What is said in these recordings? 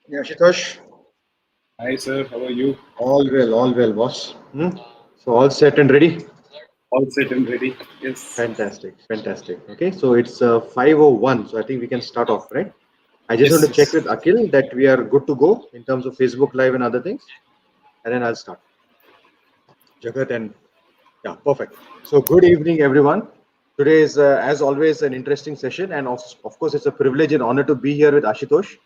Yeah, Ashutosh, Hi, sir. How are you? all well, boss. So all set and ready? All set and ready? Yes. Fantastic, fantastic. Okay, so it's 5:01, so I think we can start off, right? I just want Yes, to check yes. with Akhil that we are good to go in terms of Facebook Live and other things, and then I'll start. Jagat and yeah, perfect. So good evening, everyone. Today is, as always, an interesting session, and of course, it's a privilege and honor to be here with Ashutosh.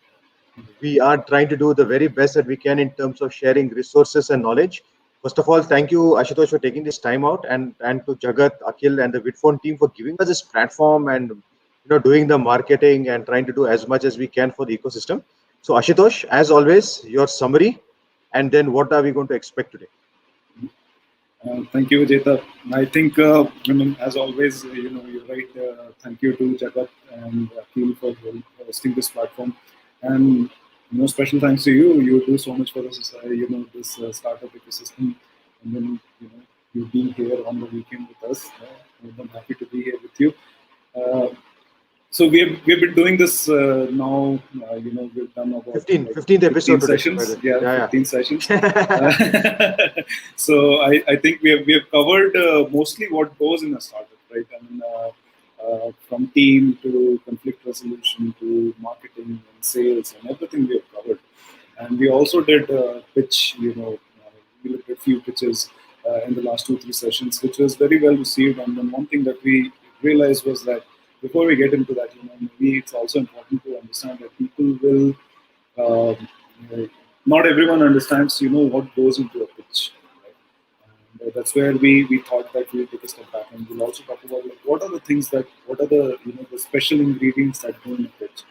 We are trying to do the very best that we can in terms of sharing resources and knowledge. First of all, thank you, Ashutosh, for taking this time out, and to Jagat, Akhil, and the Vidphone team for giving us this platform and doing the marketing and trying to do as much as we can for the ecosystem. So, Ashutosh, as always, your summary, and then what are we going to expect today? Thank you, Vijetha. I think, as always, you're right. Thank you to Jagat and Akhil for hosting this platform. And, special thanks to you. You do so much for this, this startup ecosystem. And then, you being here on the weekend with us. I'm happy to be here with you. Uh, So we've been doing this now. We've done about 15th 15 episode today, sessions. by the way. Yeah, Yeah, 15 sessions. yeah. So I think we have covered mostly what goes in a startup, right? I mean, from team to conflict resolution to marketing and sales and everything we have covered. And we also did pitch. We looked at few pitches in the last 2 3 sessions, which was very well received. And then one thing that we realized was that before we get into that, maybe it's also important to understand that people will, um, not everyone understands, what goes into a pitch. Right? And that's where we thought that we'll take a step back and we'll also talk about like, what are the things that, what are the, the special ingredients that go in a pitch.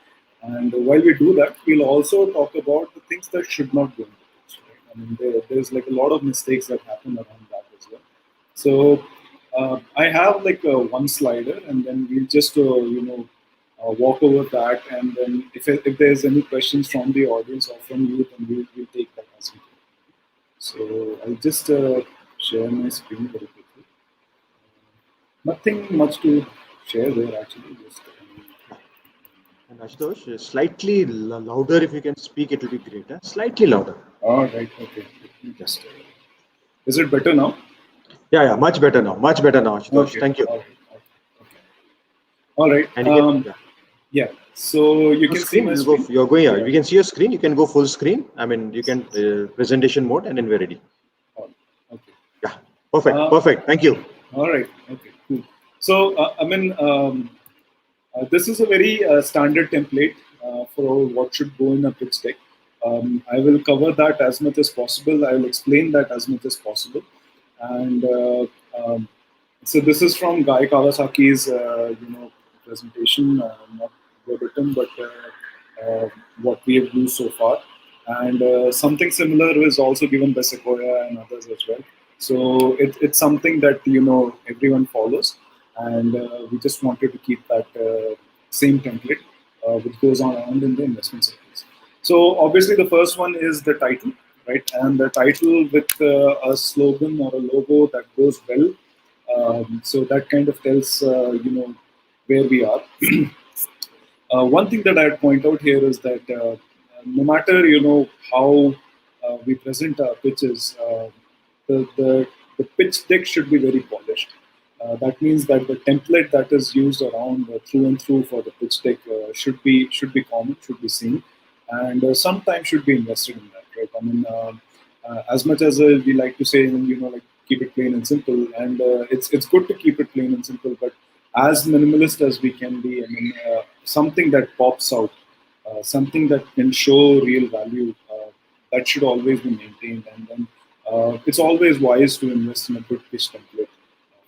And while we do that, we'll also talk about the things that should not go in the pitch. Right? I mean, there's like a lot of mistakes that happen around that as well. So I have like one slider, and then we'll just walk over that, and then if there's any questions from the audience or from you, then we'll take that as well. So I'll just share my screen very quickly. Nothing much to share there actually. Just And Ashutosh, slightly louder if you can speak, it will be great. Huh? Slightly louder. all right, okay. Let me just. Is it better now? Yeah, yeah, much better now. Much better now, Ashutosh. Okay, Thank you. all right, okay. All right. And you can, yeah, Yeah. So you full can see screen. my We'll go. screen. You're going. Yeah. We can see your screen. You can go full screen. I mean, you can presentation mode, and then we're ready. All. Okay. Yeah, perfect, Uh, perfect. Thank you. all right. Okay. Cool. So this is a very standard template for what should go in a pitch deck. I will cover that as much as possible. I will explain that as much as possible. And so this is from Guy Kawasaki's presentation, not verbatim, but what we have used so far. And something similar is also given by Sequoia and others as well. So it's something that everyone follows, and we just wanted to keep that same template which goes on around in the investment circles. So obviously the first one is the title, right? And the title with a slogan or a logo that goes well. So that kind of tells where we are. One thing that I'd point out here is that no matter how we present our pitches, the pitch deck should be very polished. That means that the template that is used around through and through for the pitch deck should be common, should be seen, and some time should be invested in that. Right? I mean, as much as we like to say, like keep it plain and simple, and it's good to keep it plain and simple, but as minimalist as we can be, I mean, something that pops out, something that can show real value, that should always be maintained. And then it's always wise to invest in a good pitch template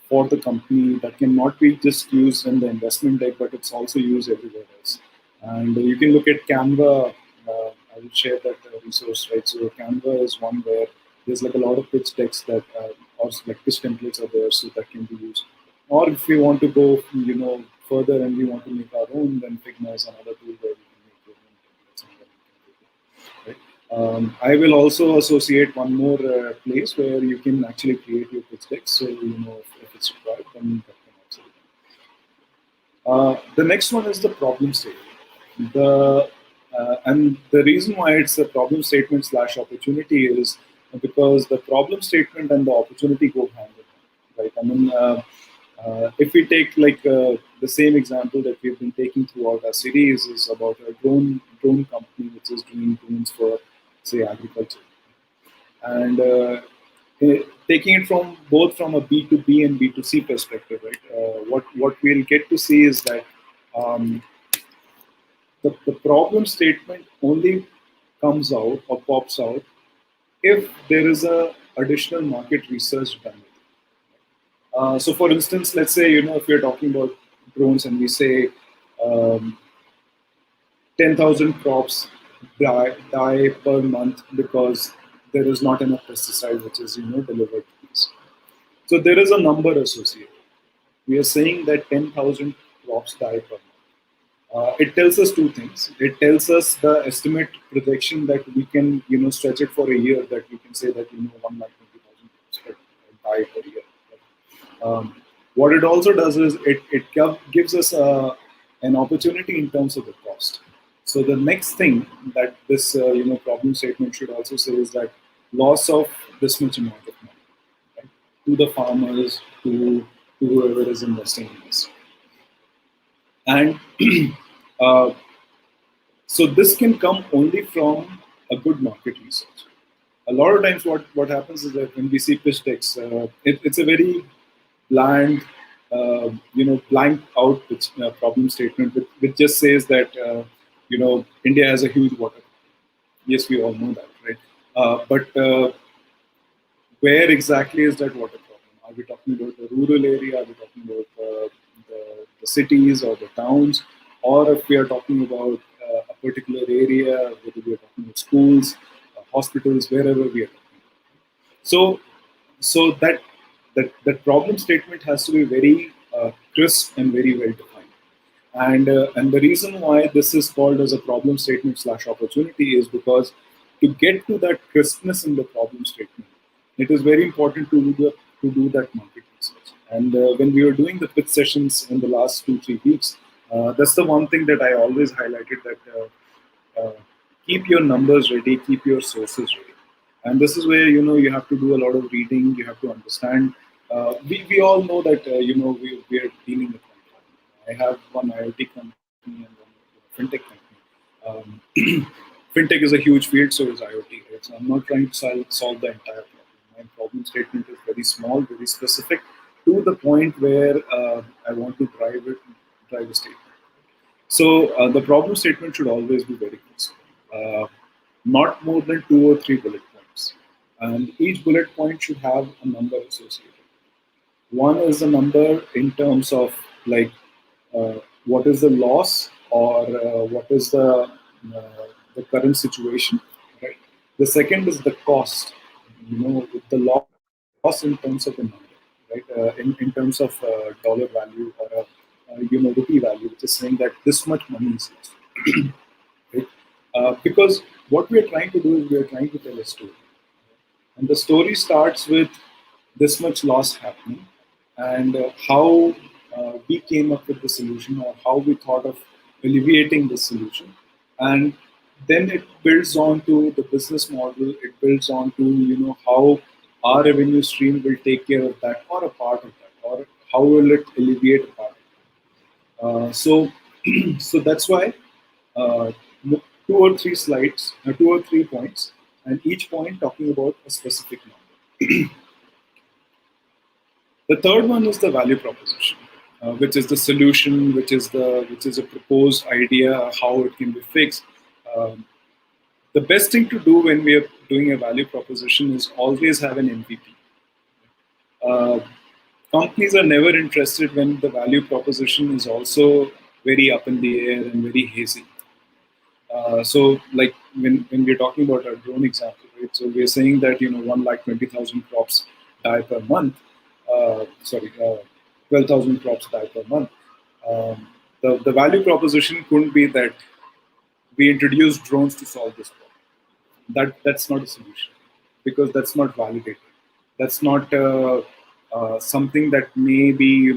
for the company that can not be just used in the investment deck, but it's also used everywhere else. And you can look at Canva. I will share that resource, right? So Canva is one where there's like a lot of pitch decks that, or like pitch templates are there, so that can be used. Or if we want to go, further and we want to make our own, then Figma is another tool where we can make your own templates and then we can take it. Right? I will also associate one more place where you can actually create your pitch deck. So if it's required, then that can also be done. The next one is the problem statement. The And the reason why it's a problem statement slash opportunity is because the problem statement and the opportunity go hand in hand, right? I mean, if we take like the same example that we've been taking throughout our series is about a drone company which is doing drones for, say, agriculture, and taking it from both from a B2B and B2C perspective, right? What we'll get to see is that um, the problem statement only comes out or pops out if there is a additional market research done. So, for instance, let's say if you're talking about drones and we say um, 10,000 crops die per month because there is not enough pesticide which is delivered to these. So there is a number associated. We are saying that 10,000 crops die per month. It tells us two things. It tells us the estimate projection that we can, stretch it for a year. That we can say that 1,20,000 crops die per year. What it also does is it gives us an opportunity in terms of the cost. So the next thing that this problem statement should also say is that loss of this much amount of money, right, to the farmers, to whoever is investing in this. And uh, so this can come only from a good market research. A lot of times, what happens is that when we see pitch decks, it's a very bland, blank out problem statement, which just says that India has a huge water. Yes, we all know that, right? But where exactly is that water problem? Are we talking about the rural area? Are we talking about the cities or the towns? Or if we are talking about a particular area, whether we are talking about schools, hospitals, wherever we are talking. So, so that problem statement has to be very crisp and very well defined. And the reason why this is called as a problem statement slash opportunity is because to get to that crispness in the problem statement, it is very important to do that market research. And when we were doing the pitch sessions in the last 2-3 weeks, that's the one thing that I always highlighted, that keep your numbers ready, keep your sources ready. And this is where you have to do a lot of reading. You have to understand. We all know that we are dealing with. I have one IoT company and one fintech company. Um, Fintech is a huge field, so is IoT. Right? So I'm not trying to solve the entire problem. My problem statement is very small, very specific, to the point where I want to drive a statement. So the problem statement should always be very crisp, uh, not more than 2 or 3 bullet points, and each bullet point should have a number associated. One is the number in terms of like what is the loss, or what is the current situation, right? The second is the cost, with the loss in terms of the number, right? In terms of dollar value, or rupee value, which is saying that this much money is lost, right? Because what we are trying to do is we are trying to tell a story, and the story starts with this much loss happening, and how we came up with the solution, or how we thought of alleviating the solution. And then it builds on to the business model, it builds on to how our revenue stream will take care of that, or a part of that, or how will it alleviate a part of that. So so that's why uh, 2 or 3 slides, 2 or 3 points, and each point talking about a specific number. The third one is the value proposition, which is the solution, which is a proposed idea, how it can be fixed. Um, the best thing to do when we are doing a value proposition is always have an MVP. Uh, Companies are never interested when the value proposition is also very up in the air and very hazy. So, like when we're talking about our drone example, right? So we're saying that 1,20,000 crops die per month. Sorry, 12,000 crops die per month. The value proposition couldn't be that we introduce drones to solve this problem. That's not a solution, because that's not validated. That's not something that may be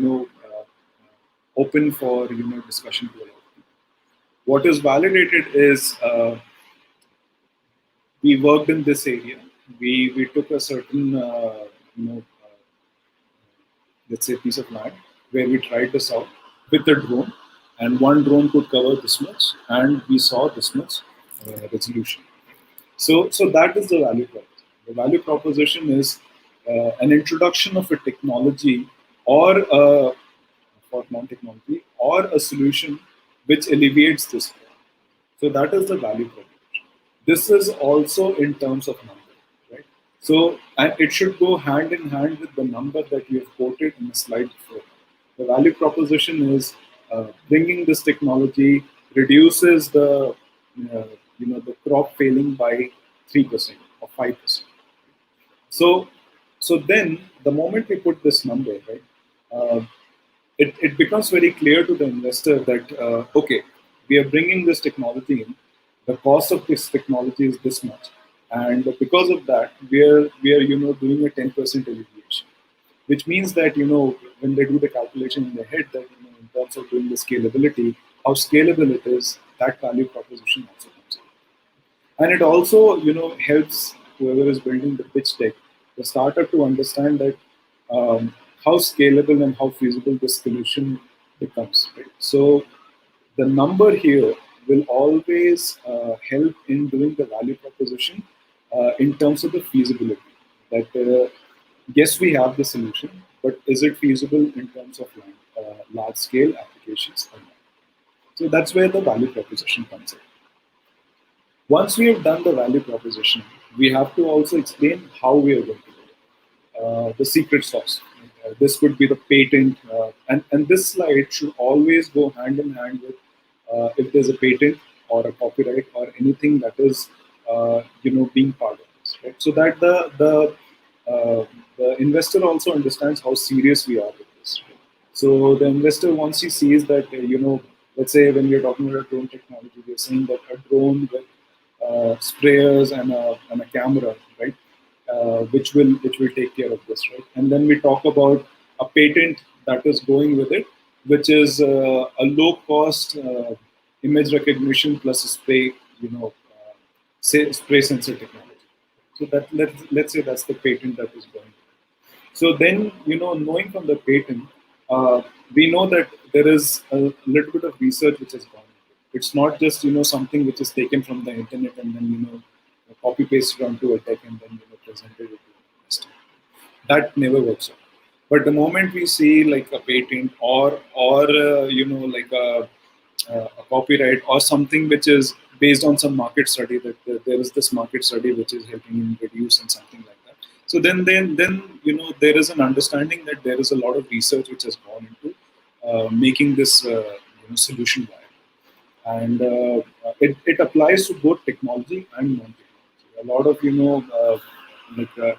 open for discussion to a lot of people. What is validated is we worked in this area. We took a certain let's say piece of land where we tried this out with a drone, and one drone could cover this much, and we saw this much resolution. So that is the value proposition. The value proposition is an introduction of a technology or for non-technology or a solution which alleviates this problem. So that is the value proposition. This is also in terms of number, right? So and it should go hand in hand with the number that you have quoted in the slide before. The value proposition is bringing this technology reduces the the crop failing by 3% or 5%. So then the moment we put this number, right, uh, it becomes very clear to the investor that okay, we are bringing this technology in. The cost of this technology is this much, and because of that, we are doing a 10% alleviation, which means that when they do the calculation in their head that in terms of doing the scalability, how scalable it is, that value proposition also comes in. And it also helps whoever is building the pitch deck, the startup, to understand that how scalable and how feasible this solution becomes, right? So the number here will always help in doing the value proposition in terms of the feasibility, that yes, we have the solution, but is it feasible in terms of large scale applications or not? So that's where the value proposition comes in. Once we have done the value proposition, we have to also explain how we are going to do it. The secret sauce. This could be the patent, and this slide should always go hand in hand with if there's a patent or a copyright or anything that is being part of this, right? So that the investor also understands how serious we are with this. Right? So the investor, once he sees that let's say when we're talking about drone technology, we're saying that a drone with sprayers and a camera, right? Which will take care of this, right? And then we talk about a patent that is going with it, which is a low cost image recognition plus a spray, say spray sensor technology. So that let's say that's the patent that is going. So then, knowing from the patent, we know that there is a little bit of research which has gone into it. It's not just something which is taken from the internet and then copy pasted onto a deck and then presented it to the investor. That never works out. But the moment we see like a patent or like a copyright or something which is based on some market study, that there is this market study which is helping in reduce and something like that. So then there is an understanding that there is a lot of research which has gone into making this solution viable, and it applies to both technology and non-technology. A lot of like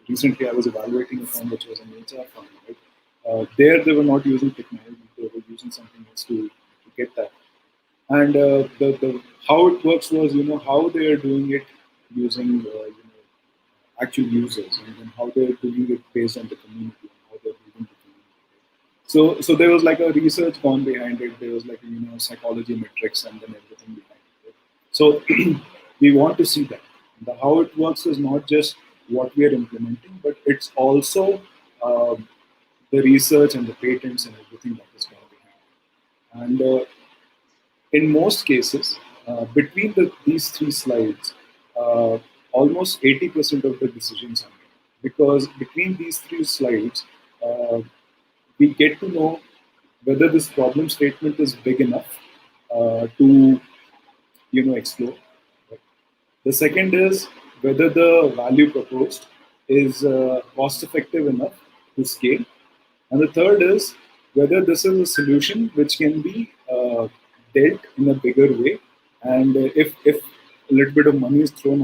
recently I was evaluating a firm which was an HR firm. Right? There they were not using technology; they were using something else to get that. And the how it works was how they are doing it using actual users, and then how they're doing it based on the community and how they're building the community. So there was like a research gone behind it. There was like psychology metrics and then everything behind it. So we want to see that. How it works is not just what we are implementing, but it's also the research and the patents and everything that is gone behind. And in most cases, between these three slides, almost 80% of the decisions are made. Because between these three slides, uh, we get to know whether this problem statement is big enough to explore. The second is whether the value proposed is cost effective enough to scale. And the third is whether this is a solution which can be dealt in a bigger way. And if a little bit of money is thrown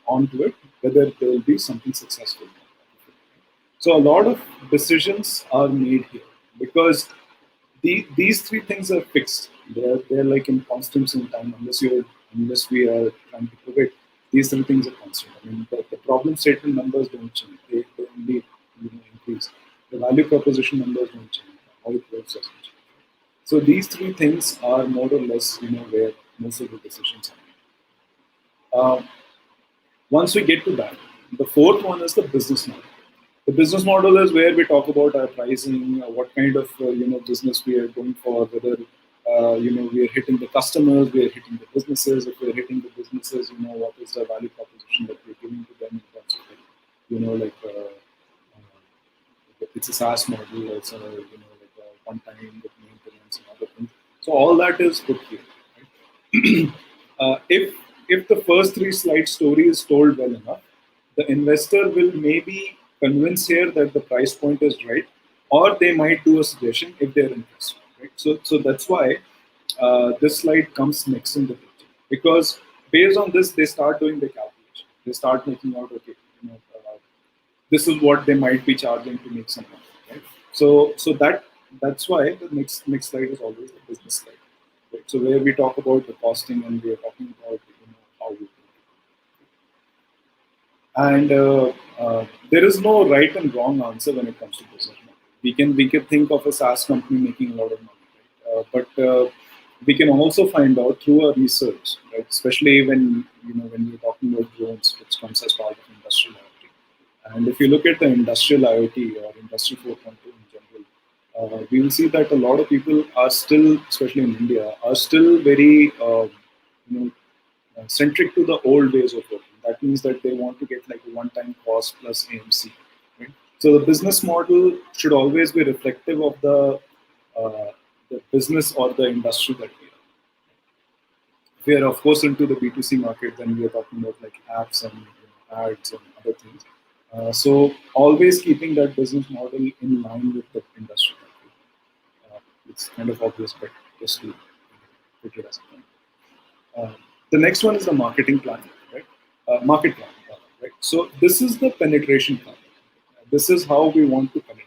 onto it, whether there will be something successful. So a lot of decisions are made here because these three things are fixed. They're like in constants in time unless we are trying to predict. These three things are constant. I mean, the problem statement numbers don't change. They only increase. The value proposition numbers don't change. How it works doesn't change. So these three things are more or less, where most of the decisions are made. Once we get to that, the fourth one is the business model. The business model is where we talk about our pricing, what kind of business we are going for, whether we are hitting the customers, we are hitting the businesses. If we are hitting the businesses, what is the value proposition that we are giving to them in terms of it's a SaaS model, it's a like a one time with maintenance and other things. So all that is put here. Right? If the first three slide story is told well enough, the investor will maybe convince here that the price point is right, or they might do a suggestion if they're interested. Right? So that's why this slide comes next in the picture, because based on this they start doing the calculation. They start making out, okay, this is what they might be charging to make some money. Right? That's why the next slide is always the business slide. Right? So where we talk about the costing and we are talking about how we do it. And there is no right and wrong answer when it comes to business model. We can think of a SaaS company making a lot of money, right? But we can also find out through our research, right? Especially when we're talking about drones, which comes as part of industrial IoT. And if you look at the industrial IoT or Industry 4.0 in general, we will see that a lot of people are still, especially in India, are still very centric to the old ways of working. That means that they want to get like a one-time cost plus AMC. Right? So the business model should always be reflective of the business or the industry that we are. If we are of course into the B2C market, then we are talking about like apps and ads and other things. So always keeping that business model in line with the industry. It's kind of obvious, but just to put it as a point. The next one is the marketing plan, right? Market plan, right? So this is the penetration plan. This is how we want to penetrate.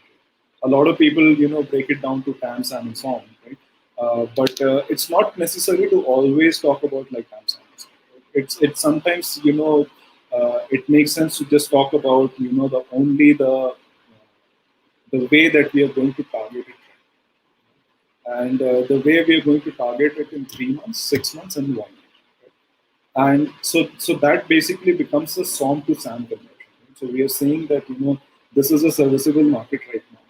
A lot of people, break it down to TAM, SAM, and so on, right? But it's not necessary to always talk about like TAM, SAM, and so on. It's sometimes it makes sense to just talk about the way that we are going to target it, and the way we are going to target it in 3 months, 6 months, and 1 year. And so that basically becomes a SOM to SAM conversion. Right? So we are saying that this is a serviceable market right now,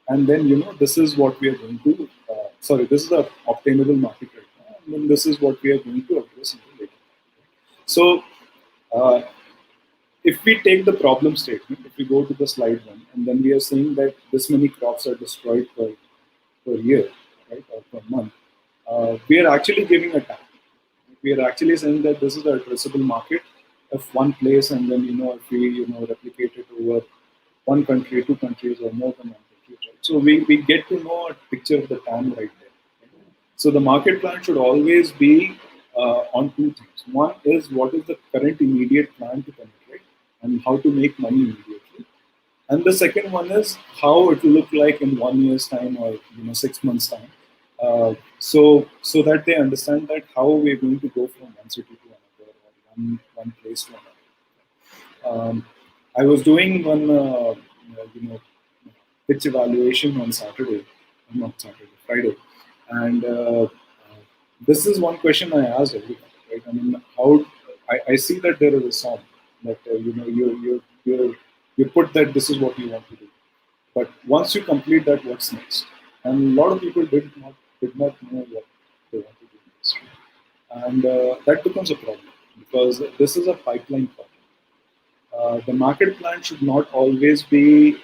and then this is what we are going to this is the obtainable market right now, and then this is what we are going to address in the later. So if we take the problem statement, if we go to the slide one, and then we are saying that this many crops are destroyed per year, right, or per month, we are actually giving a tag. We are actually saying that this is the addressable market of one place, and then if we replicate it over one country, two countries, or more than one country. Right? So we get to know a picture of the TAM right there. Right? So the market plan should always be on two things. One is what is the current immediate plan to penetrate and how to make money immediately. And the second one is how it will look like in 1 year's time or 6 months' time. So that they understand that how we're going to go from one city to another or one place to another. I was doing one pitch evaluation on Friday, and this is one question I asked everyone. Right? I mean, how I see that there is a song that you put that this is what you want to do, but once you complete that, what's next? And a lot of people did not know what they want to do next, and that becomes a problem because this is a pipeline problem. The market plan should not always be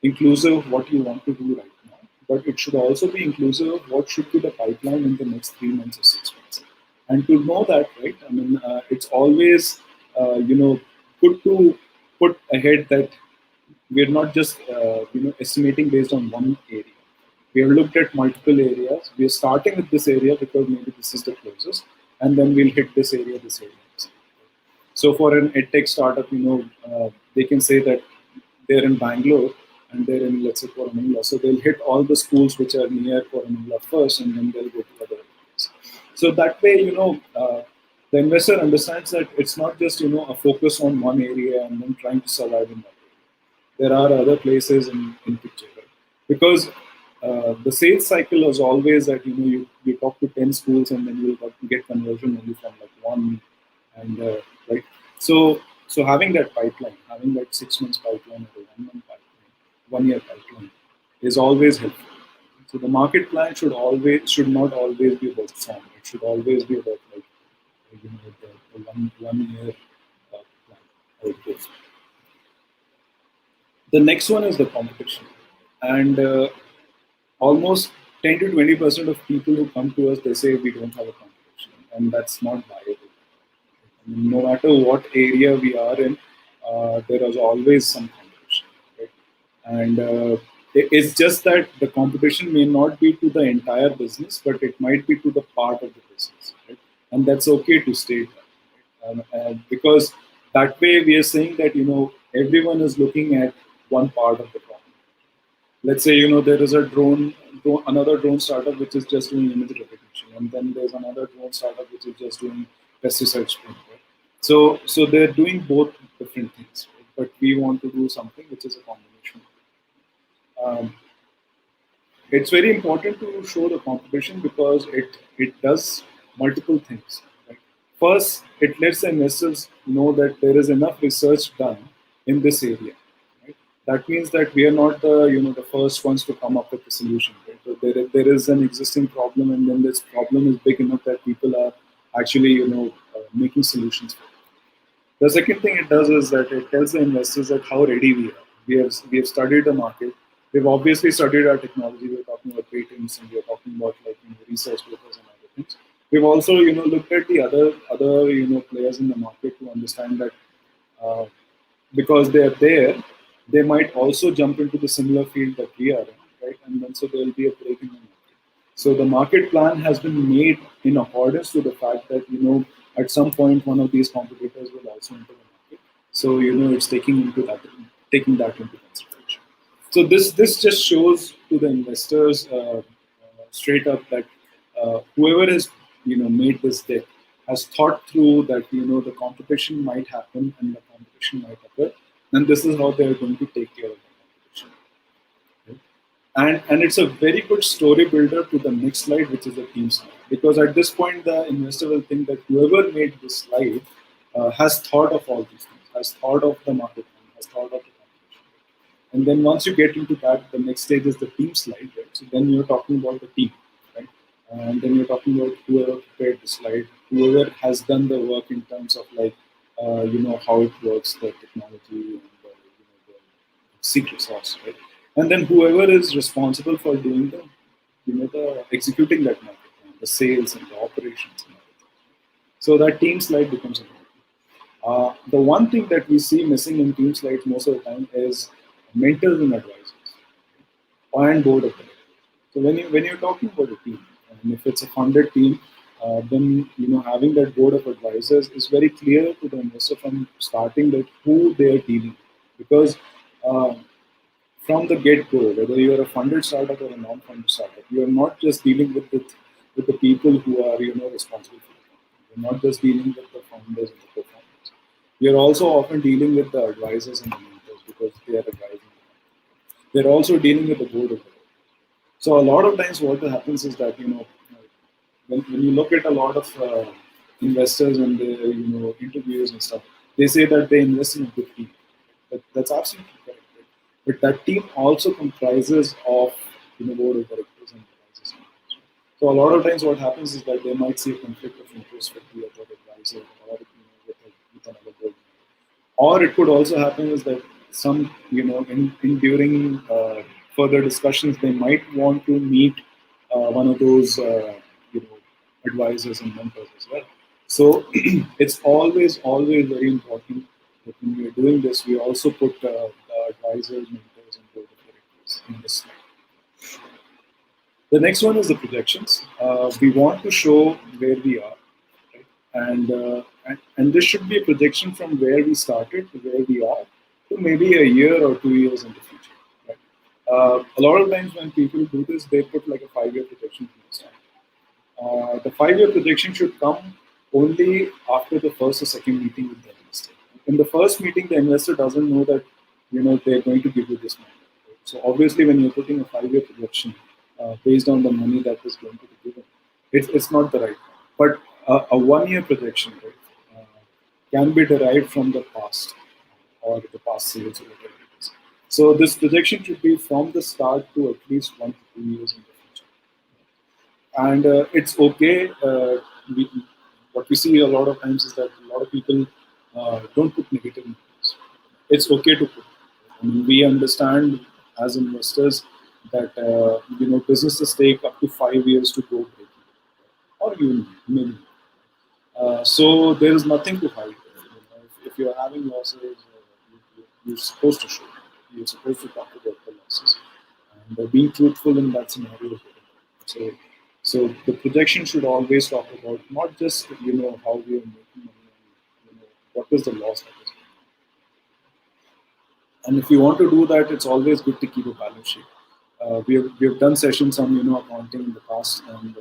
inclusive of what you want to do right now, but it should also be inclusive of what should be the pipeline in the next 3 months or 6 months. And to know that, right? I mean, it's always good to put ahead that we're not just estimating based on one area. We have looked at multiple areas. We are starting with this area because maybe this is the closest, and then we'll hit this area, this area. So for an edtech startup, they can say that they're in Bangalore and they're in, let's say, Koramangala. So they'll hit all the schools which are near Koramangala first, and then they'll go to other areas. So that way, the investor understands that it's not just a focus on one area and then trying to survive in that area. There are other places in picture, right? Because the sales cycle is always that you talk to 10 schools and then you'll get conversion only from like one, and right. So having that pipeline, having that 6 months pipeline or a 1 month pipeline, 1 year pipeline is always helpful. So the market plan should not always be about form. It should always be about like the one year plan. How it goes. The next one is the competition, and almost 10 to 20% of people who come to us, they say we don't have a competition, and that's not viable. I mean, no matter what area we are in, there is always some competition, right? And it's just that the competition may not be to the entire business, but it might be to the part of the business, right? And that's okay to state that, right? Because that way we are saying that everyone is looking at one part of the problem. Let's say there is a another drone startup which is just doing image recognition, and then there's another drone startup which is just doing pesticide spraying, right? So they're doing both different things, right? But we want to do something which is a combination. um, it's very important to show the competition because it does multiple things, right? First, it lets the investors know that there is enough research done in this area, right? That means that we are not the first ones to come up with the solution, right? So there is an existing problem, and then this problem is big enough that people are actually making solutions for it. The second thing it does is that it tells the investors that how ready we are. We have studied the market. We've obviously studied our technology. We're talking about patents, and we're talking about like research papers and other things. We've also looked at the other players in the market to understand that uh, because they are there, they might also jump into the similar field that we are in, right? And then so there will be a break in the market. So the market plan has been made in accordance to the fact that at some point one of these competitors will also enter the market. So it's taking that into consideration. So this just shows to the investors straight up that whoever has made this deck has thought through that the competition might happen and the competition might occur, and this is how they are going to take care of the competition. Right? And it's a very good story builder to the next slide, which is the team slide, because at this point the investor will think that whoever made this slide has thought of all these things, has thought of the market, has thought of the competition. And then once you get into that, the next stage is the team slide, right? So then you're talking about the team, right? And then you're talking about whoever prepared the slide, whoever has done the work in terms of like, how it works, the technology, and the secret sauce, right? And then whoever is responsible for doing the executing that market plan, the sales and the operations and everything. So that team slide becomes important. The one thing that we see missing in team slides most of the time is mentors and advisors and board of directors. So when you're talking about a team, and if it's a funded team, then having that board of advisors is very clear to the investor from starting that who they are dealing with. Because uh, from the get-go, whether you're a funded startup or a non-funded startup, you're not just dealing with the people who are responsible for the company. You're not just dealing with the founders and the co-founders. You're also often dealing with the advisors and the mentors because they are advising the company. They're also dealing with the board of directors. So a lot of times, what happens is that when you look at a lot of investors and their interviews and stuff, they say that they invest in a good team. That's absolutely correct. Right? But that team also comprises of board of directors and advisors. So a lot of times, what happens is that they might see a conflict of interest with the other advisor or with another board. Or it could also happen is that some in during further discussions they might want to meet one of those advisors and mentors as well. So it's always very important that when we're doing this, we also put the advisors, mentors, and board of directors in this slide. The next one is the projections. We want to show where we are, right? And this should be a projection from where we started to where we are to maybe a year or 2 years in the future. Right? A lot of times when people do this, they put like a 5-year projection from the start. The 5-year projection should come only after the first or second meeting with the investor. In the first meeting, the investor doesn't know that they're going to give you this money. Right? So obviously, when you're putting a 5-year projection, based on the money that is going to be given. It's not the right one. But a 1 year projection, right, can be derived from the past or the past sales or whatever it is. So this projection should be from the start to at least 1 to 2 years in the future. And it's okay. We, what we see a lot of times is that a lot of people don't put negative numbers. It's okay to put. I mean, we understand as investors that businesses take up to 5 years to go break even, or even maybe. So there is nothing to hide. If you're having losses, you're supposed to show. You're supposed to talk about the losses, and being truthful in that scenario is very important. So the projection should always talk about not just how we are making money, and what is the loss that is. And if you want to do that, it's always good to keep a balance sheet. We have done sessions on accounting in the past, and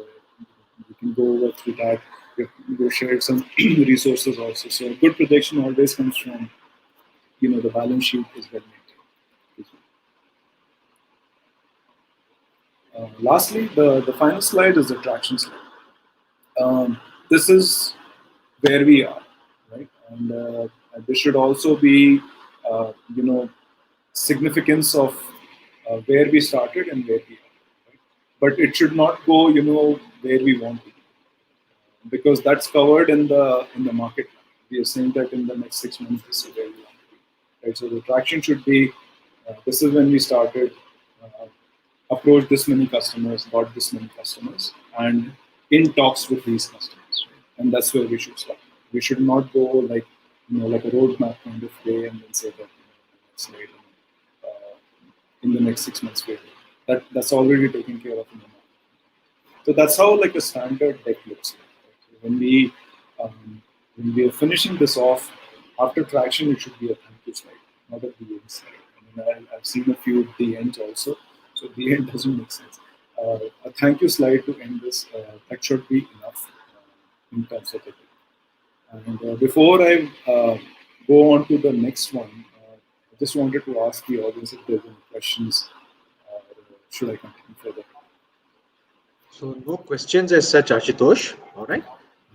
we can go over through that. We've shared some resources also. So a good projection always comes from the balance sheet is well maintained. Lastly, the final slide is the traction slide. This is where we are, right? And this should also be significance of where we started and where we are. Right? But it should not go, where we want to be, because that's covered in the market. We are saying that in the next 6 months, this is where we want to be. Right? So the traction should be, this is when we started, approached this many customers, got this many customers, and in talks with these customers. Right? And that's where we should start. We should not go like a roadmap kind of way and then say that next slide, in the next 6 months period. That's already taken care of in the market. So that's how like a standard deck looks like. Right? When we are finishing this off, after traction, it should be a thank you slide, not a the end slide. I've seen a few at the ends also, so the end doesn't make sense. A thank you slide to end this, that should be enough in terms of the deck. And before I go on to the next one, I just wanted to ask the audience if there's any questions. Should I continue further? So no questions as such, Ashutosh. All right.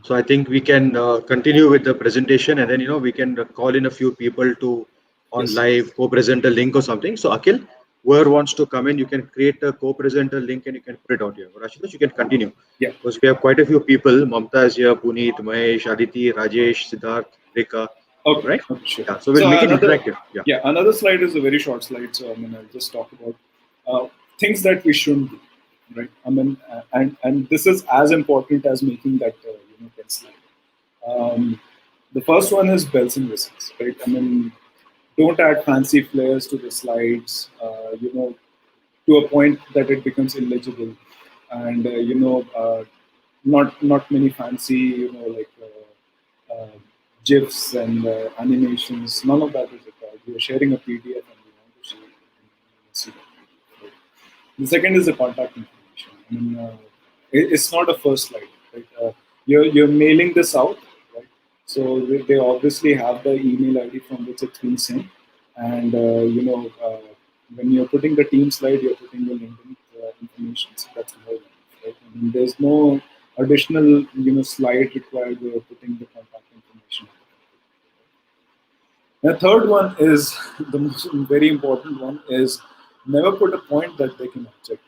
So I think we can continue with the presentation, and then we can call in a few people to on Yes. live co-present a link or something. So Akhil, whoever wants to come in, you can create a co-presenter link and you can put it out here. But Ashutosh, you can continue. Yeah. Because we have quite a few people. Mamta is here, Puneet, Mahesh, Aditi, Rajesh, Siddharth, Rika. Okay. Right? Okay. Sure. Yeah. So we'll make it interactive. Yeah. Another slide is a very short slide. So I'll just talk about things that we shouldn't do. Right. And this is as important as making that 10 slide. The first one is bells and whistles. Right. Don't add fancy flares to the slides. To a point that it becomes illegible, and not many fancy gifs and animations. None of that is required. We are sharing a PDF and we want to see that PDF. Right? The second is the contact information. It's not a first slide. Right? You're mailing this out, right? So they obviously have the email ID from which it's been sent, and when you're putting the team slide, you're putting the LinkedIn information. So that's more, right? There's no additional slide required where you're putting the contact information. The third one is the most very important one is never put a point that they can object.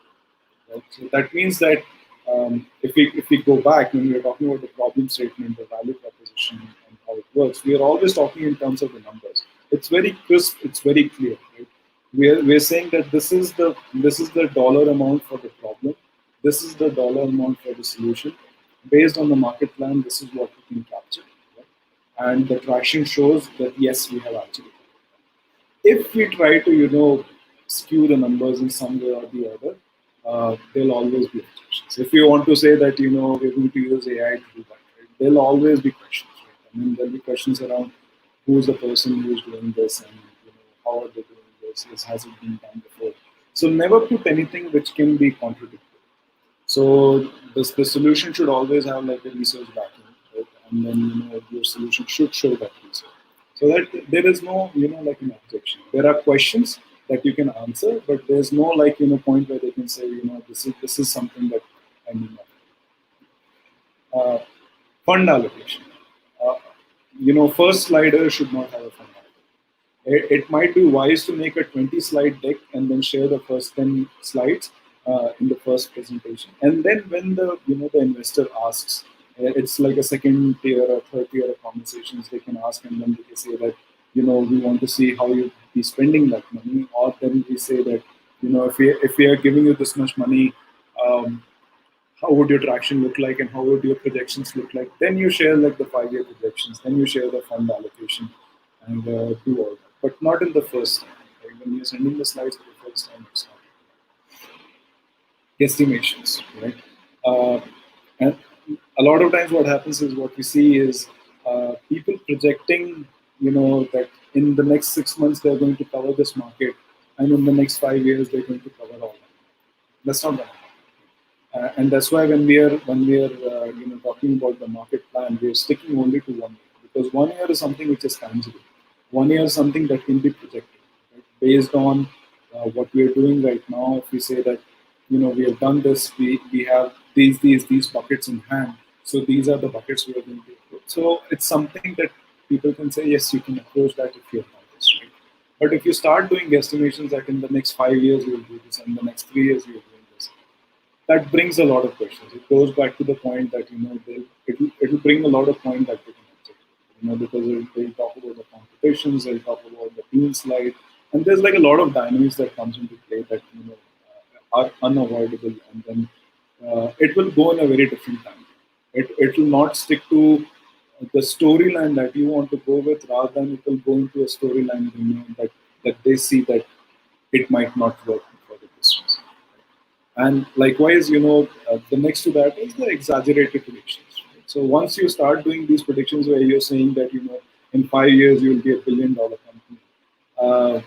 Right? So that means that if we go back when we are talking about the problem statement, the value proposition, and how it works, we are always talking in terms of the numbers. It's very crisp. It's very clear. Right? We're saying that this is the dollar amount for the problem. This is the dollar amount for the solution. Based on the market plan, this is what we can capture. Right? And the traction shows that yes, we have actually. If we try to skew the numbers in some way or the other, there'll always be objections. If you want to say that we're going to use AI to do that, right? There'll always be questions. Right? There'll be questions around who's the person who's doing this, and how are they doing this? Has it been done before? So never put anything which can be contradictory. So the solution should always have like a research backing, right? And then your solution should show that research, so that there is no like an objection. There are questions, that you can answer, but there's no point where they can say this is something that I need. Fund allocation. Uh, first slider should not have a fund allocation. It might be wise to make a 20 slide deck and then share the first 10 slides in the first presentation. And then when the investor asks, it's like a second tier or third tier of conversations they can ask, and then they can say that, we want to see how you be spending that money. Or then we say that, if we are giving you this much money, how would your traction look like and how would your projections look like? Then you share like the 5-year projections, then you share the fund allocation and do all that. But not in the first time. Like when you're sending the slides for the first time, it's not. Guesstimations, right? And a lot of times what happens is what we see is people projecting, that in the next 6 months they're going to cover this market and in the next 5 years they're going to cover all that. That's not going to happen. And that's why when we are talking about the market plan, we're sticking only to 1 year, because 1 year is something which is tangible. 1 year is something that can be projected, right? Based on what we are doing right now. If we say that we have done this, we have these buckets in hand. So these are the buckets we are going to approach. So it's something that people can say, yes, you can approach that if you have done this, right? But if you start doing estimations that in the next 5 years you will do this, and in the next 3 years you will do this, that brings a lot of questions. It goes back to the point that it'll bring a lot of point that they can object, because they'll talk about the competitions, they'll talk about the team slide, and there's like a lot of dynamics that comes into play that are unavoidable, and then it will go in a very different time. It will not stick to the storyline that you want to go with, rather than it will go into a storyline that they see that it might not work for the business. And likewise, the next to that is the exaggerated predictions. Right? So once you start doing these predictions where you're saying that, in 5 years you'll be $1 billion company, uh,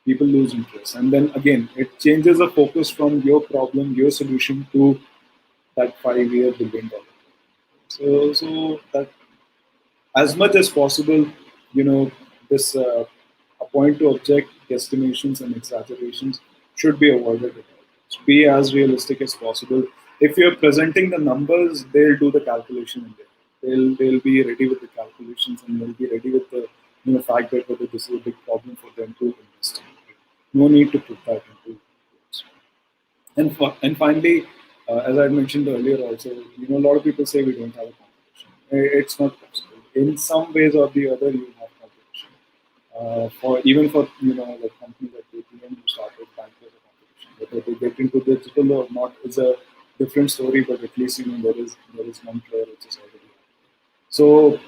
people lose interest. And then again, it changes the focus from your problem, your solution to that 5-year $1 billion. So that as much as possible, this a point to object guesstimations and exaggerations should be avoided. Be as realistic as possible. If you're presenting the numbers, they'll do the calculation in there. They'll be ready with the calculations, and they'll be ready with the fact that whether this is a big problem for them to invest in. No need to put that into words. And finally, as I mentioned earlier, also, a lot of people say we don't have a competition. It's not possible. In some ways or the other, you have competition. For the company that ATM who started bank as a competition, whether they get into digital or not is a different story. But at least there is one player which is already. So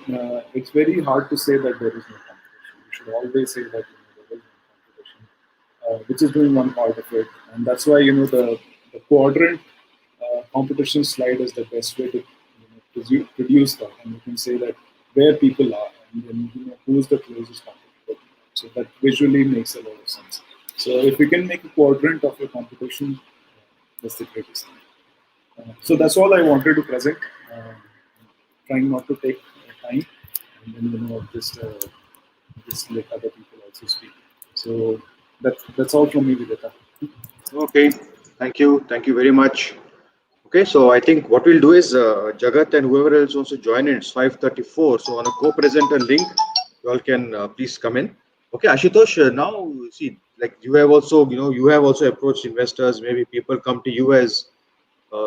it's very hard to say that there is no competition. You should always say that there is no competition, which is doing one part of it, and that's why the quadrant competition slide is the best way to produce that, and you can say that where people are, and then who's the closest competitor. So that visually makes a lot of sense. So if we can make a quadrant of your competition, that's the greatest thing. So that's all I wanted to present. Trying not to take time, and then just let other people also speak. So that's all from me, Vijetha. Okay, thank you very much. Okay, so I think what we'll do is Jagat and whoever else wants to join in. It's 5:34. So on a co-presenter link, you all can please come in. Okay, Ashutosh. Now see, like you have also approached investors. Maybe people come to you as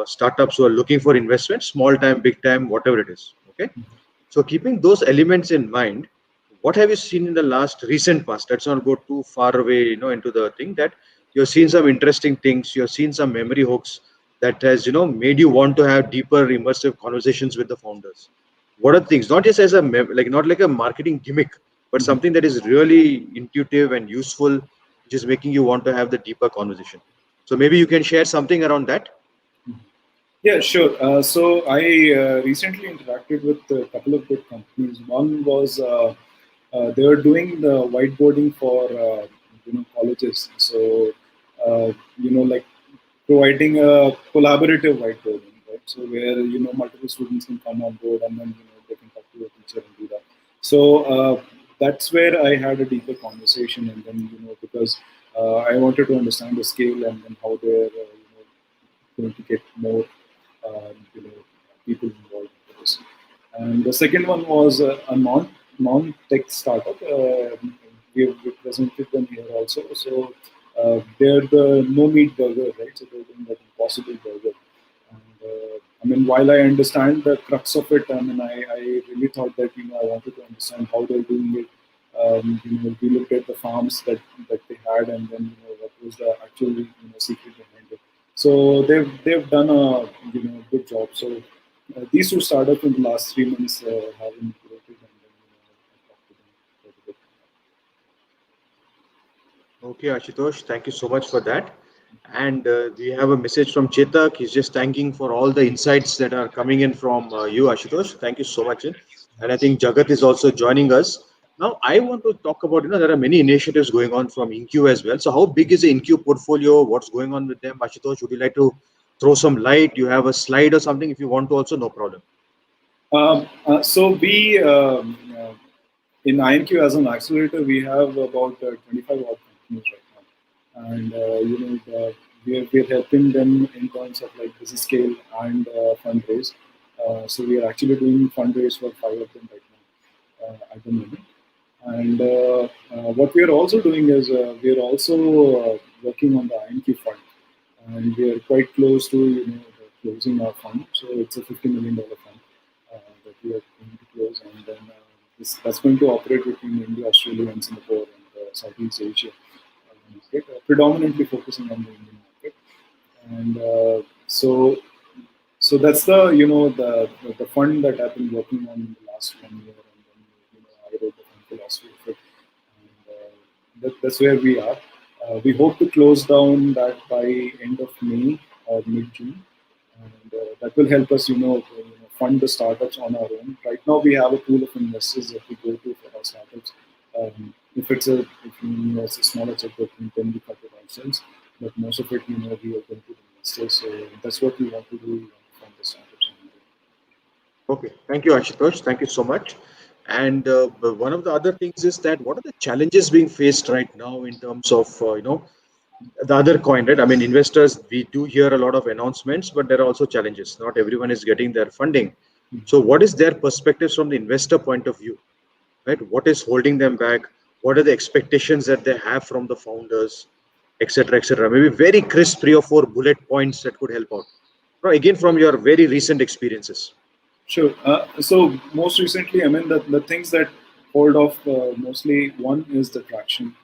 startups who are looking for investment, small time, big time, whatever it is. Okay, so keeping those elements in mind, what have you seen in the last recent past? Let's not go too far away, into the thing that you've seen some interesting things. You've seen some memory hooks that has, made you want to have deeper, immersive conversations with the founders. What are things? Not just as not like a marketing gimmick, but something that is really intuitive and useful, which is making you want to have the deeper conversation. So maybe you can share something around that. Yeah, sure. So I recently interacted with a couple of good companies. One was they were doing the whiteboarding for colleges. So like providing a collaborative whiteboarding, right? So where multiple students can come on board, and then they can talk to a teacher and do that. So that's where I had a deeper conversation, and then because I wanted to understand the scale and then how they're going to get more you know, people involved in this. And the second one was a non-tech startup. We presented them here also. So they're the no meat burger, right? So they're doing that Impossible Burger. And I mean, while I understand the crux of it, I mean, I really thought that I wanted to understand how they're doing it. We looked at the farms that they had, and then what was the actual secret behind it. So they've done a good job. So these two startups in the last 3 months have integrated, and then I talked to them quite a bit. Okay, Ashutosh, thank you so much for that. And we have a message from Chetak. He's just thanking for all the insights that are coming in from you, Ashutosh. Thank you so much. And I think Jagat is also joining us. Now, I want to talk about, there are many initiatives going on from INQ as well. So, how big is the INQ portfolio? What's going on with them? Ashutosh, would you like to throw some light? You have a slide or something? If you want to, also, no problem. So we in INQ as an accelerator, we have about 25 odd companies right now, and we're helping them in terms of like business scale and fundraise. So we are actually doing fundraise for 5 of them right now at the moment. And what we are also doing is we are also working on the INQ fund, and we are quite close to closing our fund. So it's a $50 million fund that we are going to close, and then that's going to operate between India, Australia, and Singapore and Southeast Asia market, predominantly focusing on the Indian market. And so that's the the fund that I've been working on in the last 1 year, and then I wrote the fund philosophy of it, and that's where we are. We hope to close down that by end of May or mid June, and that will help us, fund the startups on our own. Right now, we have a pool of investors that we go to for our startups. If it's a smaller checkbook, then we cut it ourselves. But most of it, we are going to the investors. So that's what we want to do from the startups. Okay, thank you, Ashutosh. Thank you so much. And one of the other things is that what are the challenges being faced right now in terms of the other coin, right? I mean, investors, we do hear a lot of announcements, but there are also challenges. Not everyone is getting their funding. So, what is their perspectives from the investor point of view, right? What is holding them back? What are the expectations that they have from the founders, etc., etc.? Maybe very crisp 3 or 4 bullet points that could help out. Now, again, from your very recent experiences. Sure. So most recently, I mean, the things that hold off mostly, one is the traction.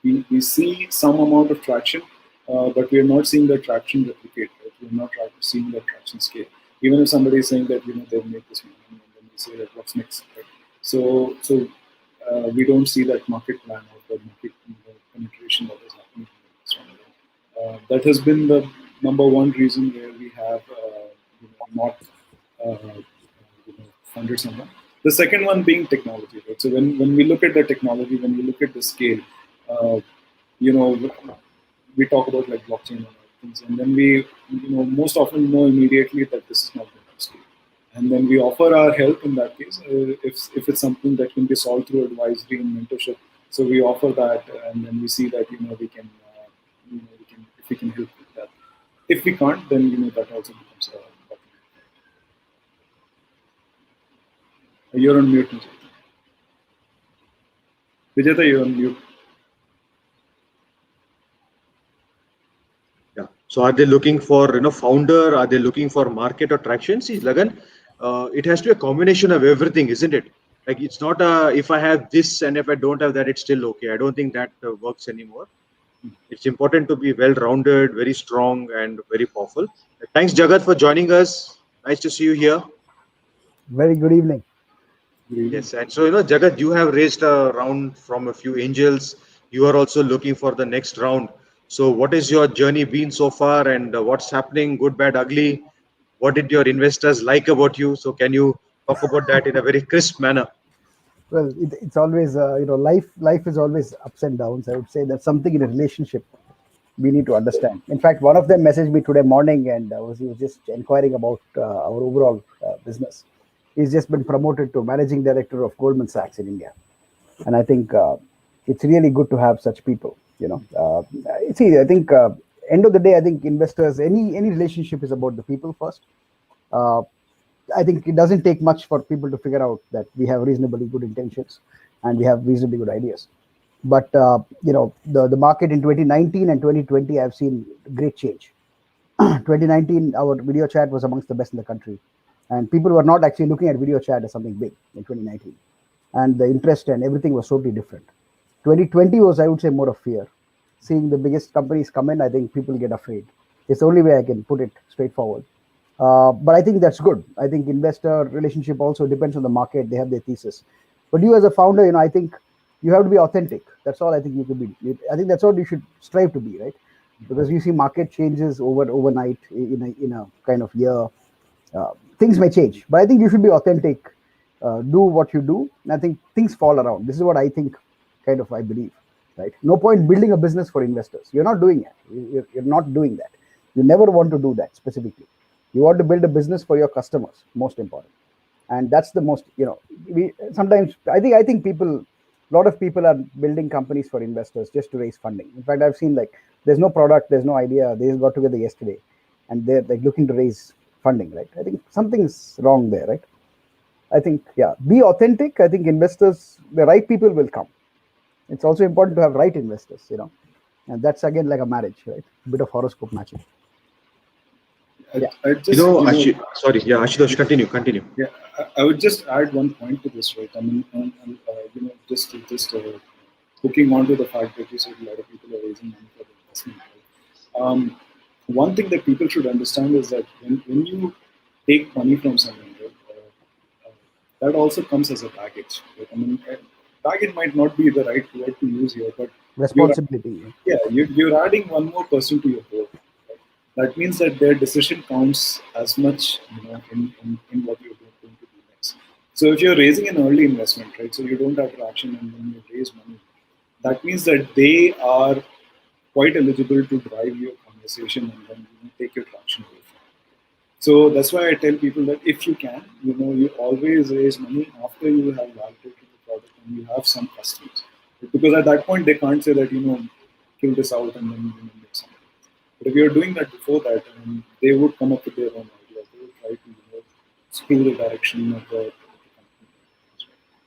We see some amount of traction, but we are not seeing the traction replicate. Right? We're not seeing the traction scale. Even if somebody is saying that they've made this money, and then we say that what's next. Right? So we don't see that market plan or the market penetration that is happening in this one. That has been the number one reason where we have not funded someone. The second one being technology, right? So when we look at the technology, when we look at the scale, uh, you know, we talk about like blockchain and other things, and then we, most often know immediately that this is not going to scale. And then we offer our help in that case, if it's something that can be solved through advisory and mentorship. So we offer that, and then we see that we can, we can, if we can help with that. If we can't, then that also becomes a bottleneck. You're on mute, Vijay. Vijetha, you're on mute. Yeah. So are they looking for founder? Are they looking for market or traction? See, Lagan, it has to be a combination of everything, isn't it? Like it's not if I have this and if I don't have that, it's still okay. I don't think that works anymore. It's important to be well-rounded, very strong, and very powerful. Thanks, Jagat, for joining us. Nice to see you here. Very good evening. Good evening. Yes, and so Jagat, you have raised a round from a few angels. You are also looking for the next round. So, what is your journey been so far, and what's happening? Good, bad, ugly. What did your investors like about you? So, can you talk about that in a very crisp manner? Well, it's always life is always ups and downs. I would say that's something in a relationship we need to understand. In fact, one of them messaged me today morning, and he was just inquiring about our overall business. He's just been promoted to managing director of Goldman Sachs in India, and I think it's really good to have such people. See, I think end of the day, I think investors, any relationship is about the people first. Uh, I think it doesn't take much for people to figure out that we have reasonably good intentions and we have reasonably good ideas. But the market in 2019 and 2020, I've seen great change. 2019, our video chat was amongst the best in the country, and people were not actually looking at video chat as something big in 2019, and the interest and everything was totally different. 2020 was, I would say, more of fear. Seeing the biggest companies come in, I think people get afraid. It's the only way I can put it straightforward. But I think that's good. I think investor relationship also depends on the market. They have their thesis. But you as a founder, I think you have to be authentic. That's all I think you could be. I think that's what you should strive to be, right? Because you see market changes overnight in a kind of year. Things may change, but I think you should be authentic. Do what you do, and I think things fall around. This is what I think, kind of I believe, right? No point building a business for investors. You're not doing it. You're not doing that. You never want to do that specifically. You want to build a business for your customers, most important, and that's the most. We sometimes I think people, a lot of people are building companies for investors just to raise funding. In fact, I've seen like there's no product, there's no idea. They just got together yesterday, and they're like looking to raise funding, right? I think something's wrong there, right? I think, yeah, be authentic. I think investors, the right people will come. It's also important to have right investors, and that's again like a marriage, right? A bit of horoscope matching. I just, sorry, yeah, Ashutosh, continue. Yeah, I would just add one point to this, right? I mean, just hooking on to the fact that you said a lot of people are raising money for the investment. Right? One thing that people should understand is that when you take money from someone, right, that also comes as a baggage. Right? I mean, baggage might not be the right word to use here, but responsibility. You're adding one more person to your board. That means that their decision counts as much, in what you're going to do next. So if you're raising an early investment, right, so you don't have traction and then you raise money, that means that they are quite eligible to drive your conversation and then take your traction away from it. So that's why I tell people that if you can, you always raise money after you have validated the product and you have some customers. Because at that point they can't say that, kill this out and then make something. But if you're doing that before that, they would come up with their own ideas. They would try to screw the direction of the company.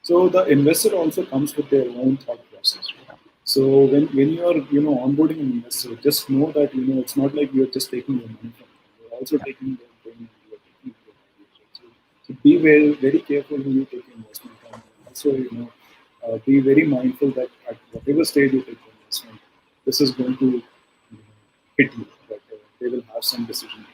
So the investor also comes with their own thought process. Right? So when you're onboarding an investor, just know that it's not like you're just taking their money from them. You're also taking their brain and you're taking their ideas. Right? So be very, very careful when you take investment. And also be very mindful that at whatever stage you take the investment, this is going to hit you, but they will have some decision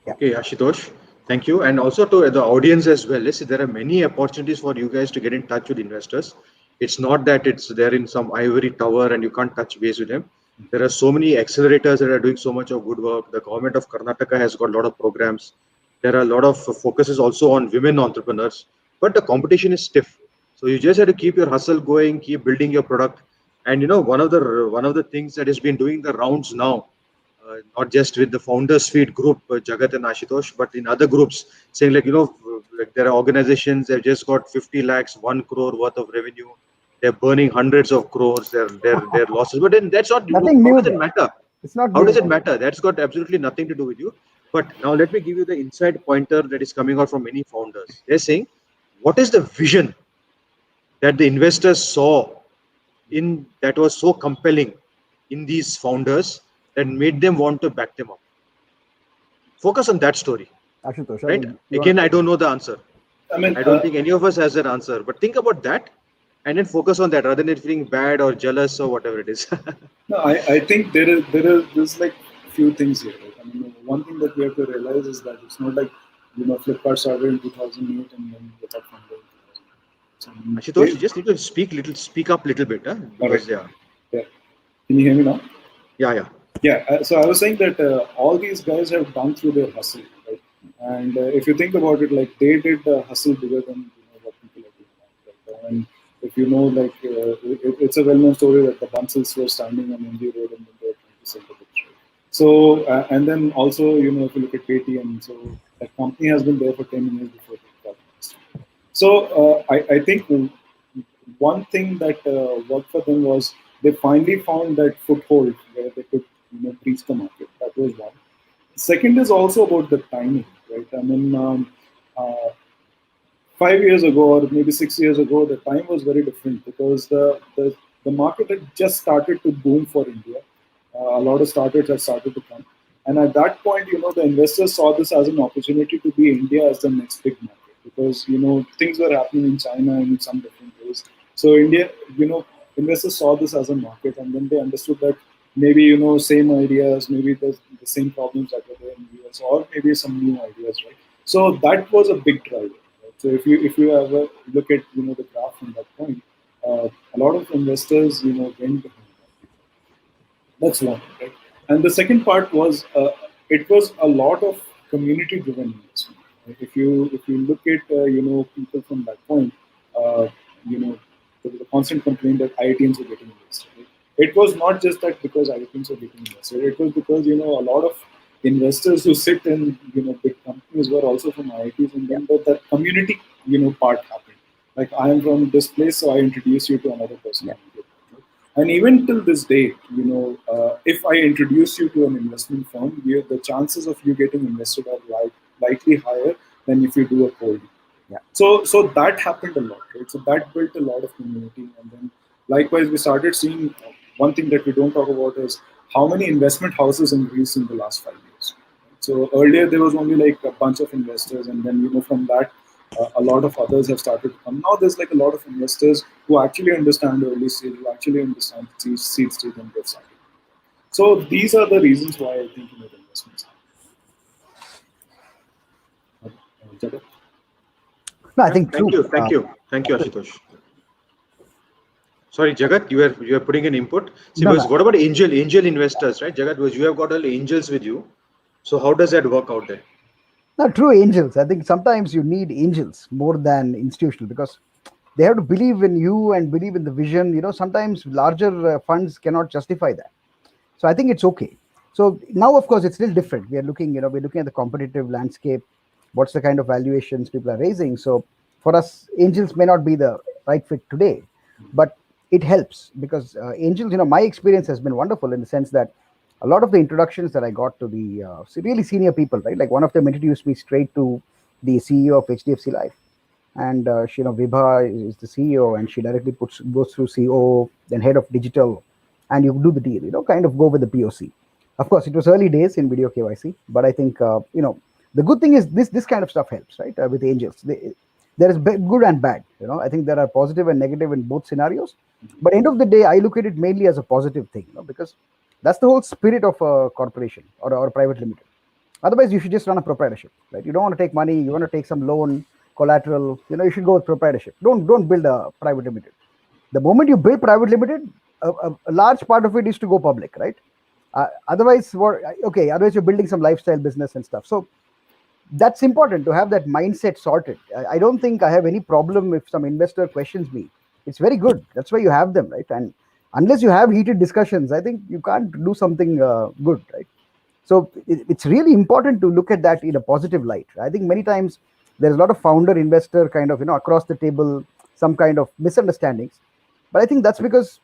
making. Okay, Ashutosh, thank you. And also to the audience as well. Listen, there are many opportunities for you guys to get in touch with investors. It's not that it's there in some ivory tower and you can't touch base with them. There are so many accelerators that are doing so much of good work. The government of Karnataka has got a lot of programs. There are a lot of focuses also on women entrepreneurs, but the competition is stiff. So you just have to keep your hustle going, keep building your product. And one of the things that has been doing the rounds now, not just with the Founders Feed group, Jagat and Ashutosh, but in other groups, saying like like there are organizations that just got 50 lakhs, 1 crore worth of revenue. They're burning hundreds of crores. Their losses, but then that's not. Nothing How new does it there. matter? It's not How new. does it matter? That's got absolutely nothing to do with you. But now let me give you the inside pointer that is coming out from many founders. They're saying, what is the vision that the investors saw in that was so compelling in these founders that made them want to back them up? Focus on that story, Ashutosh, right? Again, I don't know the answer. I don't think any of us has that answer, but think about that and then focus on that rather than feeling bad or jealous or whatever it is. No, I think there's like few things here. Right? I mean, one thing that we have to realize is that it's not like Flipkart started in 2008 and then they got funded. Ashutosh, you just need to speak up a little bit, huh? Because, yeah. Can you hear me now? Yeah. Yeah. So I was saying that all these guys have gone through their hustle, right? And if you think about it, like they did the hustle bigger than what people are doing now. Right? And if like it's a well-known story that the Bansals were standing on MG Road and then they were trying to sell the books. Right? So and then also if you look at Paytm, so that company has been there for 10 years before they got invested. So I think one thing that worked for them was they finally found that foothold where they could reach the market. That was one. Second is also about the timing, right? I mean, uh, 5 years ago or maybe 6 years ago, the time was very different because the market had just started to boom for India. A lot of startups had started to come. And at that point, the investors saw this as an opportunity to be India as the next big market because, things were happening in China in some different ways. So India, investors saw this as a market and then they understood that maybe, same ideas, maybe the same problems that were there in the US or maybe some new ideas, right? So that was a big driver. Right? So if you ever look at the graph from that point, a lot of investors went behind that. That's one, right? And the second part was it was a lot of community-driven investment. Right? If you look at people from that point, uh, you know there was a constant complaint that IITians were getting invested. Right? It was not just that because IITians were getting invested. It was because a lot of investors who sit in big companies were also from IITs, and then that community part happened. Like I am from this place, so I introduce you to another person. Yeah. And even till this date, if I introduce you to an investment firm, the chances of you getting invested are likely higher than if you do a cold. Yeah. So that happened a lot, right? So that built a lot of community, and then likewise we started seeing one thing that we don't talk about is how many investment houses increased in the last 5 years. So earlier there was only like a bunch of investors, and then from that a lot of others have started to come. Now there's like a lot of investors who actually understand early stage, who actually understand seed stage and get started. So these are the reasons why I think the investments happen. No, I Yeah, think thank true. you, thank you, thank you, Ashutosh. Sorry, Jagat, you are putting an input. See, No, no. what about angel investors, right? Jagat, because you have got all angels with you. So how does that work out there? No, true angels. I think sometimes you need angels more than institutional because they have to believe in you and believe in the vision. Sometimes larger funds cannot justify that. So I think it's okay. So now, of course, it's still different. We're looking at the competitive landscape. What's the kind of valuations people are raising? So for us, angels may not be the right fit today, but it helps because angels. My experience has been wonderful in the sense that a lot of the introductions that I got to the really senior people, right? Like one of them introduced me straight to the CEO of HDFC Life, and Vibha is the CEO, and she directly goes through CEO, then head of digital, and you do the deal. Kind of go with the POC. Of course, it was early days in video KYC, but I think the good thing is this kind of stuff helps, right? With angels, there is good and bad. I think there are positive and negative in both scenarios, but end of the day, I look at it mainly as a positive thing, because that's the whole spirit of a corporation or private limited. Otherwise, you should just run a proprietorship, right? You don't want to take money, you want to take some loan, collateral. You should go with proprietorship. Don't build a private limited. The moment you build private limited, a large part of it is to go public, right? Otherwise, okay. Otherwise, you're building some lifestyle business and stuff. So that's important to have that mindset sorted. I don't think I have any problem if some investor questions me. It's very good. That's why you have them, right? And unless you have heated discussions, I think you can't do something good, right? So it's really important to look at that in a positive light. I think many times there's a lot of founder investor kind of across the table, some kind of misunderstandings. But I think that's because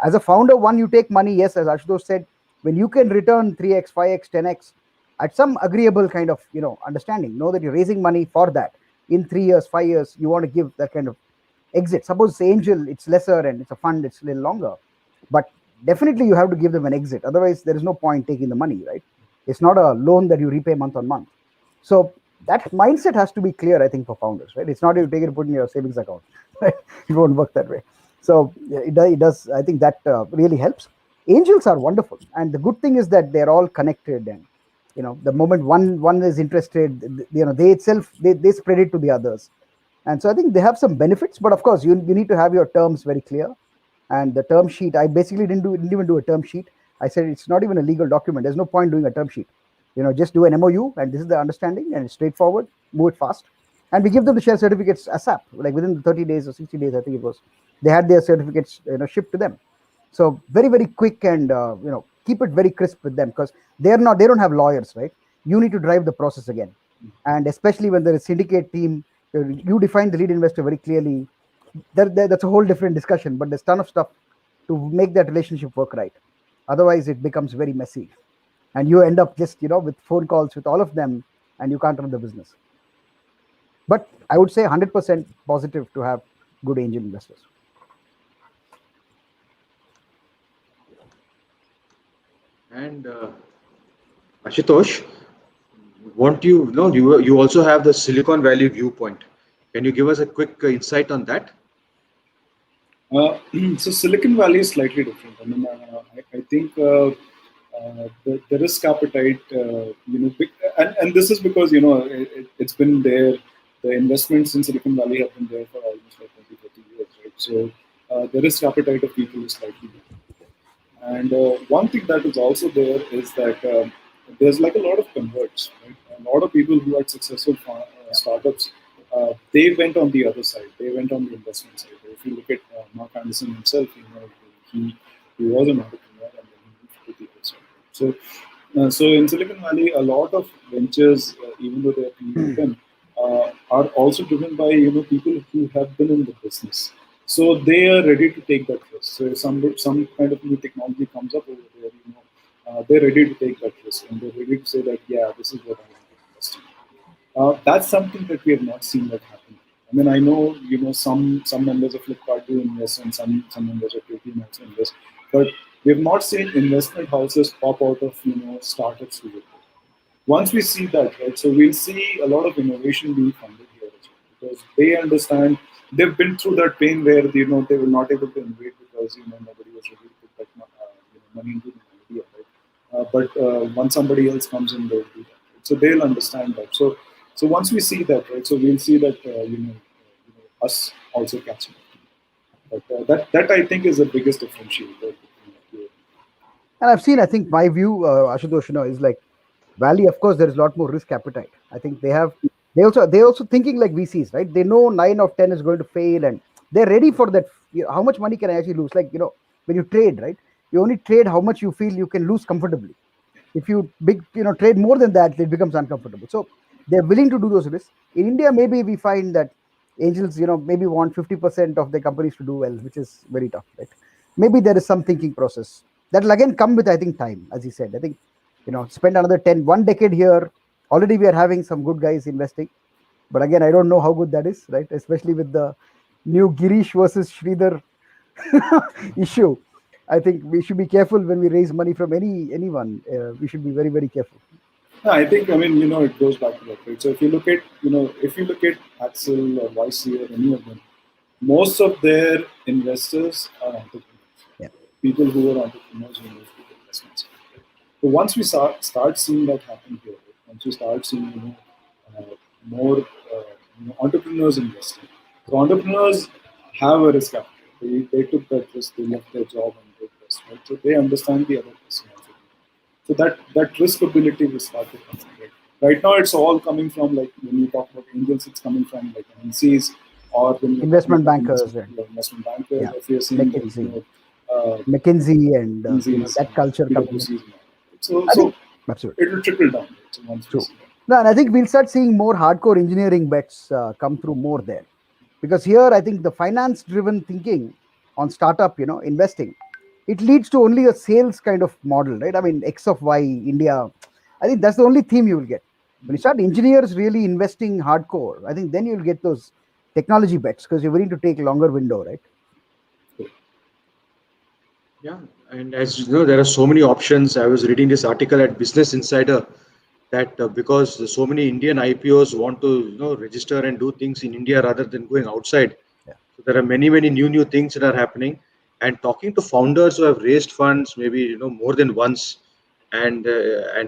as a founder, one, you take money, yes, as Ashutosh said, when you can return 3x, 5x, 10x at some agreeable kind of understanding. Know that you're raising money for that in 3 years, 5 years. You want to give that kind of exit. Suppose it's angel, it's lesser, and it's a fund, it's a little longer. But definitely you have to give them an exit. Otherwise, there is no point taking the money, right? It's not a loan that you repay month on month. So that mindset has to be clear, I think, for founders, right? It's not you take it and put in your savings account. Right? It won't work that way. So it does. I think that really helps. Angels are wonderful, and the good thing is that they're all connected, and the moment one is interested, they itself they spread it to the others, and so I think they have some benefits. But of course, you need to have your terms very clear, and the term sheet. I basically didn't even do a term sheet. I said it's not even a legal document. There's no point doing a term sheet. Just do an MOU, and this is the understanding, and it's straightforward. Move it fast, and we give them the share certificates ASAP, like within the 30 days or 60 days, I think it was. They had their certificates, shipped to them. So very very quick, and keep it very crisp with them because they don't have lawyers, right? You need to drive the process again, and especially when there is syndicate team, you define the lead investor very clearly. that's a whole different discussion. But there's ton of stuff to make that relationship work right. Otherwise, it becomes very messy, and you end up just with phone calls with all of them, and you can't run the business. But I would say 100% positive to have good angel investors. And Ashutosh, want you know you also have the Silicon Valley viewpoint. Can you give us a quick insight on that? So Silicon Valley is slightly different. I mean, I think the risk appetite, and this is because it's been there. The investments in Silicon Valley have been there for almost like 20, 30 years, right? So the risk appetite of people is slightly different. And one thing that is also there is that there's like a lot of converts, right? A lot of people who had successful startups, they went on the other side. They went on the investment side. If you look at Mark Anderson himself, he was an entrepreneur and then he moved to the other side. So in Silicon Valley, a lot of ventures, even though they are PE, are also driven by people who have been in the business. So they are ready to take that risk. So if some kind of new technology comes up over there, they're ready to take that risk and they're ready to say that this is what I want to invest in. That's something that we have not seen that happen. I mean, I know some members of Flipkart do invest and some members of Paytm also invest, but we have not seen investment houses pop out of startups. Once we see that, right, so we'll see a lot of innovation being funded here as well because they understand they've been through that pain where they were not able to innovate because nobody was ready to put that money into the idea, right? But once somebody else comes in, they'll do that. Right? So they'll understand that. So once we see that, right, so we'll see that us also catching up. But that I think is the biggest differentiator. And I've seen, I think my view, Ashutosh, is like Valley. Of course, there is a lot more risk appetite. I think they also thinking like VCs, right? They know 9 of 10 is going to fail, and they're ready for that. How much money can I actually lose? Like when you trade, right? You only trade how much you feel you can lose comfortably. If you trade more than that, it becomes uncomfortable. So they're willing to do those risks. In India, maybe we find that angels, maybe want 50% of the companies to do well, which is very tough, right? Maybe there is some thinking process that will again come with, I think, time. As you said, I think spend another 1 decade here. Already we are having some good guys investing, but again, I don't know how good that is, right? Especially with the new Girish versus Sridhar issue. I think we should be careful when we raise money from anyone. We should be very, very careful. No, I think it goes back to that, right? So if you look at Axel or YC or any of them, most of their investors are entrepreneurs. Yeah. People who are entrepreneurs who move to the investments. So once we start seeing that happen here, right? Once we start seeing more entrepreneurs investing, so entrepreneurs have a risk appetite. They took that risk, they left their job and did this, right? So they understand the other person also. So that risk ability will start to come. Right now, it's all coming from, like, when you talk about angels, it's coming from like MNCs or when investment bankers, investment bankers. Yeah. If you're seeing McKinsey and that culture coming. So absolutely, it will trickle down. So once we true. see that. No, and I think we'll start seeing more hardcore engineering bets come through more there, because here I think the finance-driven thinking on startup, investing, it leads to only a sales kind of model, right? I mean, X of Y, India. I think that's the only theme you will get. When you start engineers really investing hardcore, I think then you'll get those technology bets because you're willing to take longer window, right? Yeah, and as you know, there are so many options. I was reading this article at Business Insider that because so many Indian IPOs want to register and do things in India rather than going outside. Yeah. So there are many new things that are happening. And talking to founders who have raised funds, maybe more than once, and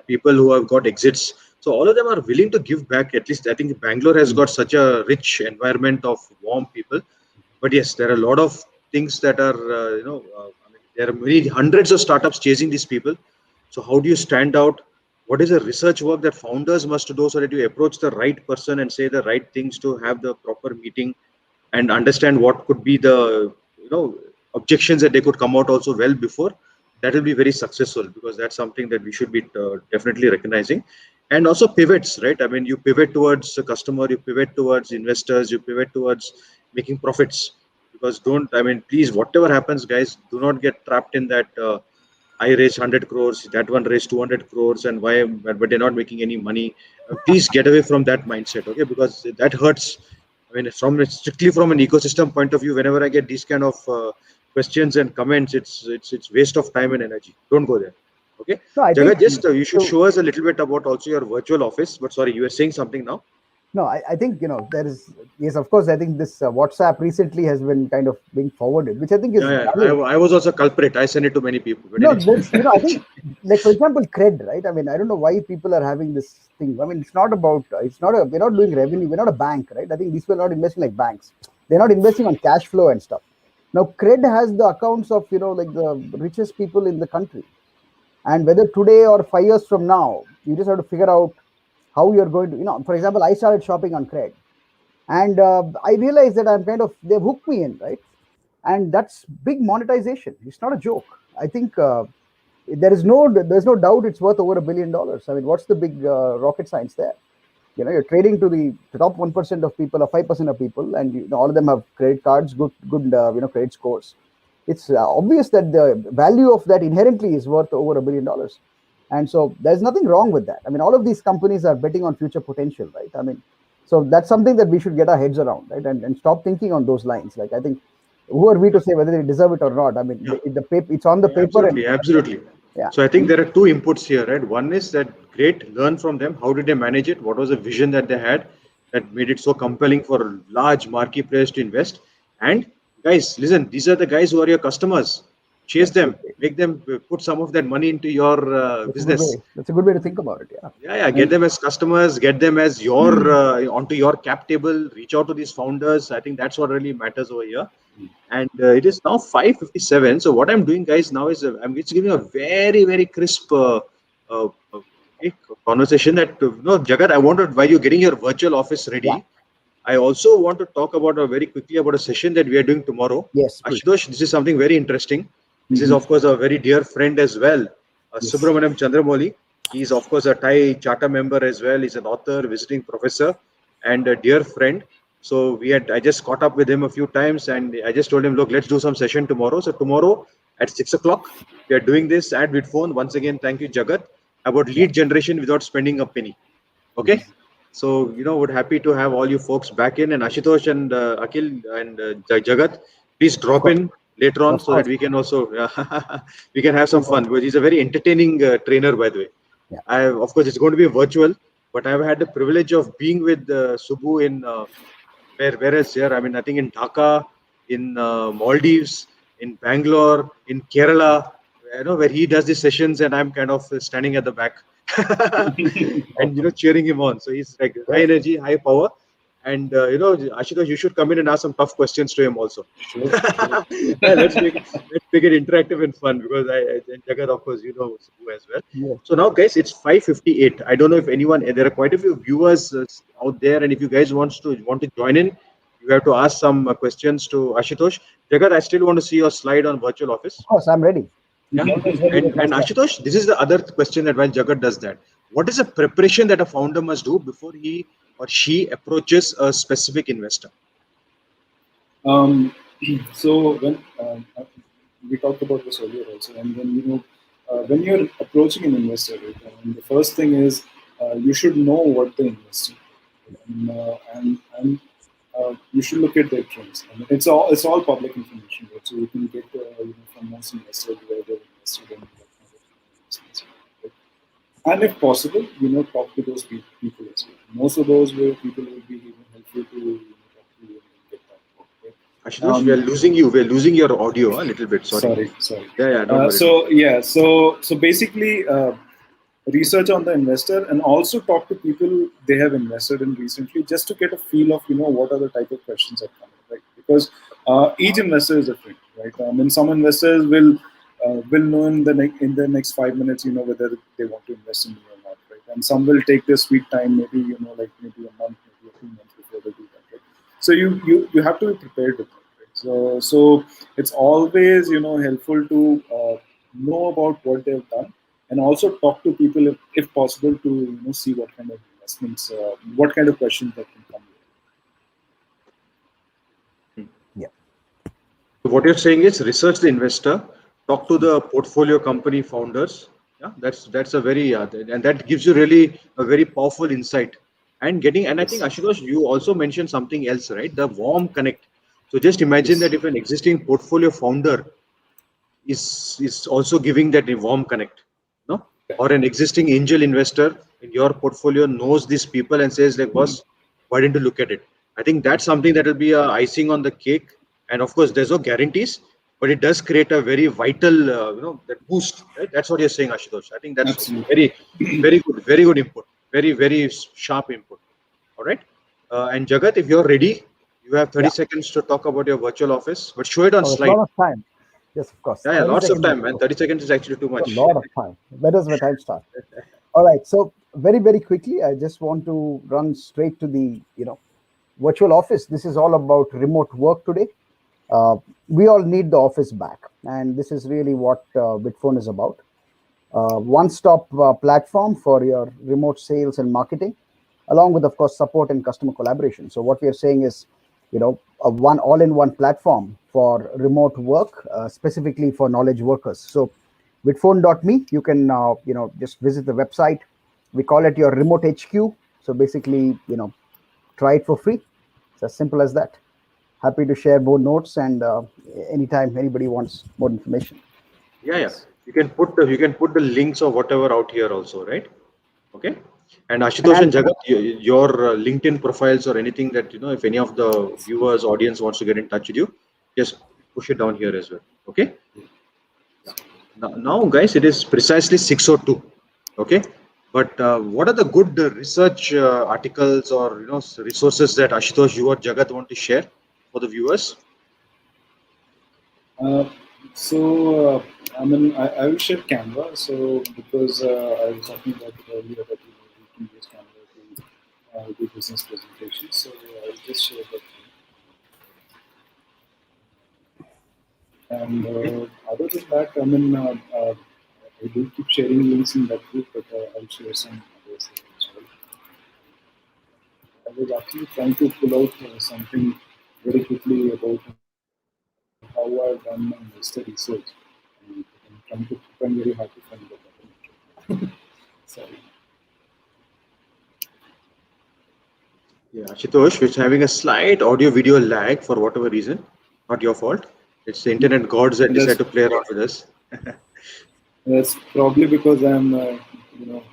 people who have got exits. So all of them are willing to give back. At least I think Bangalore has got such a rich environment of warm people. But yes, there are a lot of things that are I mean, there are many hundreds of startups chasing these people. So how do you stand out? What is the research work that founders must do so that you approach the right person and say the right things to have the proper meeting and understand what could be the objections that they could come out also well before? That will be very successful, because that's something that we should be definitely recognizing. And also pivots, right? I mean, you pivot towards the customer, you pivot towards investors, you pivot towards making profits. because please, whatever happens, guys, do not get trapped in that. I raised 100 crores, that one raised 200 crores, and why? But they're not making any money. Please get away from that mindset, okay? Because that hurts. Strictly from an ecosystem point of view, whenever I get these kind of questions and comments, it's waste of time and energy. Don't go there, okay? No, I think Jagat, just you should so. show us a little bit about also your virtual office. But sorry, you were saying something now. No, I think there is, yes, of course. I think this WhatsApp recently has been kind of being forwarded, which I think is Yeah, yeah. valid. I was also culprit. I sent it to many people. But No, anyway. there's, I think, like for example, cred, right? I mean, I don't know why people are having this thing. I mean, it's not about, we're not doing revenue. We're not a bank, right? I think these people are not investing like banks. They're not investing on cash flow and stuff. Now, cred has the accounts of, like the richest people in the country. And whether today or 5 years from now, you just have to figure out how you're going to, for example, I started shopping on cred. And I realized that they've hooked me in, right? And that's big monetization. It's not a joke. I think there's no doubt it's worth over $1 billion. I mean, what's the big rocket science there? You're trading to the top 1% of people or 5% of people, and all of them have credit cards, good credit scores. It's obvious that the value of that inherently is worth over $1 billion. And so there's nothing wrong with that. I mean, all of these companies are betting on future potential, right? I mean, so that's something that we should get our heads around, right? And stop thinking on those lines. Like, I think, who are we to say whether they deserve it or not? I mean, Yeah. the paper, it's on the paper. Absolutely, absolutely. Yeah. So I think there are two inputs here, right? One is that great, learn from them. How did they manage it? What was the vision that they had that made it so compelling for large marquee players to invest? And guys, listen, these are the guys who are your customers. Chase them, Absolutely. make them put some of that money into your That's a good business. way. That's a good way to think about it. Yeah. Yeah, get them as customers, get them as your onto your cap table. Reach out to these founders. I think that's what really matters over here. And it is now 5:57. So what I'm doing, guys, now is I'm just giving a very very crisp uh, okay, conversation. That no, Jagat, I wanted while you're getting your virtual office Yeah. ready, I also want to talk about very quickly about a session that we are doing tomorrow. Yes, please. Ashutosh, this is something very interesting. This is, Mhm. of course, a very dear friend as well, Yes. Subramaniam Chandramouli. He is, of course, a Thai charter member as well. He's an author, visiting professor, and a dear friend. So I just caught up with him a few times, and I just told him, look, let's do some session tomorrow. So tomorrow at 6 o'clock, we are doing this ad with phone. Once again, thank you, Jagat, about Yeah. lead generation without spending a penny. Okay. Yes. So, would happy to have all you folks back in, and Ashutosh and Akhil and Jagat, please Of drop course. in later on Of so that course. we can also we can have some fun, because he's a very entertaining trainer, by the way. Yeah. Of course, it's going to be virtual, but I've had the privilege of being with Subbu in where else here? I mean, I think in Dhaka, in Maldives, in Bangalore, in Kerala, where he does the sessions, and I'm kind of standing at the back. And cheering him on. So he's like high Yes. energy, high power, and Ashutosh, you should come in and ask some tough questions to him also. Sure. Yeah, let's make it interactive and fun, because and Jagat, of course, Subbu as well. Yes. So now, guys, it's 5:58. I don't know if anyone, there are quite a few viewers out there, and if you guys want to join in, you have to ask some questions to Ashutosh. Jagat, I still want to see your slide on virtual office. Of course, I'm ready. Yeah. Always ready And with my stuff. Ashutosh, this is the other question that while Jagat does that, what is the preparation that a founder must do before he or she approaches a specific investor? Um, so we talked about this earlier also, and when you're approaching an investor, right, the first thing is you should know what they're investing, and you should look at their trends. I mean, it's all public information, right? So you can get from most investors where they've invested in what kind of investments. Right? And if possible, talk to those people as well. Most of those people will be helpful to talk to you and get that work, right? Ashutosh, we are losing you. We are losing your audio a little bit. Sorry. Sorry. Yeah, don't worry. So basically, research on the investor and also talk to people they have invested in recently, just to get a feel of what are the type of questions that come up, right? Because each investor is different, right? I mean, some investors will know in the next 5 minutes, whether they want to invest in you or not, right? And some will take their sweet time, maybe like maybe a month, maybe a few months before they do that, right? So you have to be prepared with that. So it's always helpful to know about what they've done, and also talk to people if possible to see what kind of investments, what kind of questions that can come. Yeah. So what you're saying is research the investor, talk to the portfolio company founders. Yeah, that's a very and that gives you really a very powerful insight. And getting and I think Yes. Ashutosh, you also mentioned something else, right? The warm connect. So just imagine Yes. that if an existing portfolio founder is also giving that a warm connect, no? Or an existing angel investor in your portfolio knows these people and says like, boss, why didn't you look at it? I think that's something that will be a icing on the cake. And of course there's no guarantees, but it does create a very vital that boost, right? That's what you're saying, Ashutosh. I think that's Absolutely. very good input, very sharp input. All right. And Jagat, if you're ready, you have 30 Yeah. seconds to talk about your virtual office, but show it on Oh, there's a slide. lot of time. Yes, of course. Yeah, 30 lots of seconds. time, man. 30 seconds is actually too A much. lot of time. Where does my time start? All right. So very quickly, I just want to run straight to the virtual office. This is all about remote work today. We all need the office back, and this is really what Bitphone is about. One-stop platform for your remote sales and marketing, along with, of course, support and customer collaboration. So what we are saying is, a one all-in-one platform for remote work, specifically for knowledge workers. So bitphone.me, you can just visit the website. We call it your remote HQ. So basically, try it for free. It's as simple as that. Happy to share more notes, and anytime anybody wants more information. Yeah. Yes. You can put the links or whatever out here also, right? Okay. And Ashutosh And and Jagat, your LinkedIn profiles or anything that if any of the viewers, audience wants to get in touch with you, just push it down here as well. Okay. Now, guys, it is precisely 6:02. Okay. But what are the good research articles or resources that Ashutosh, you or Jagat want to share for the viewers? Uh, I will share Canva. So, because I was talking about it earlier that we can use Canva to do business presentations. So, I'll just share that. And other than that, I do keep sharing links in that group, but I'll share some others as well. I was actually trying to pull out something very quickly about how I've done my investor research. And I'm trying very hard to find that. Sorry. Yeah, Ashutosh, which having a slight audio video lag for whatever reason, not your fault. It's the internet gods that decide That's to play around with us. that's probably because I'm you know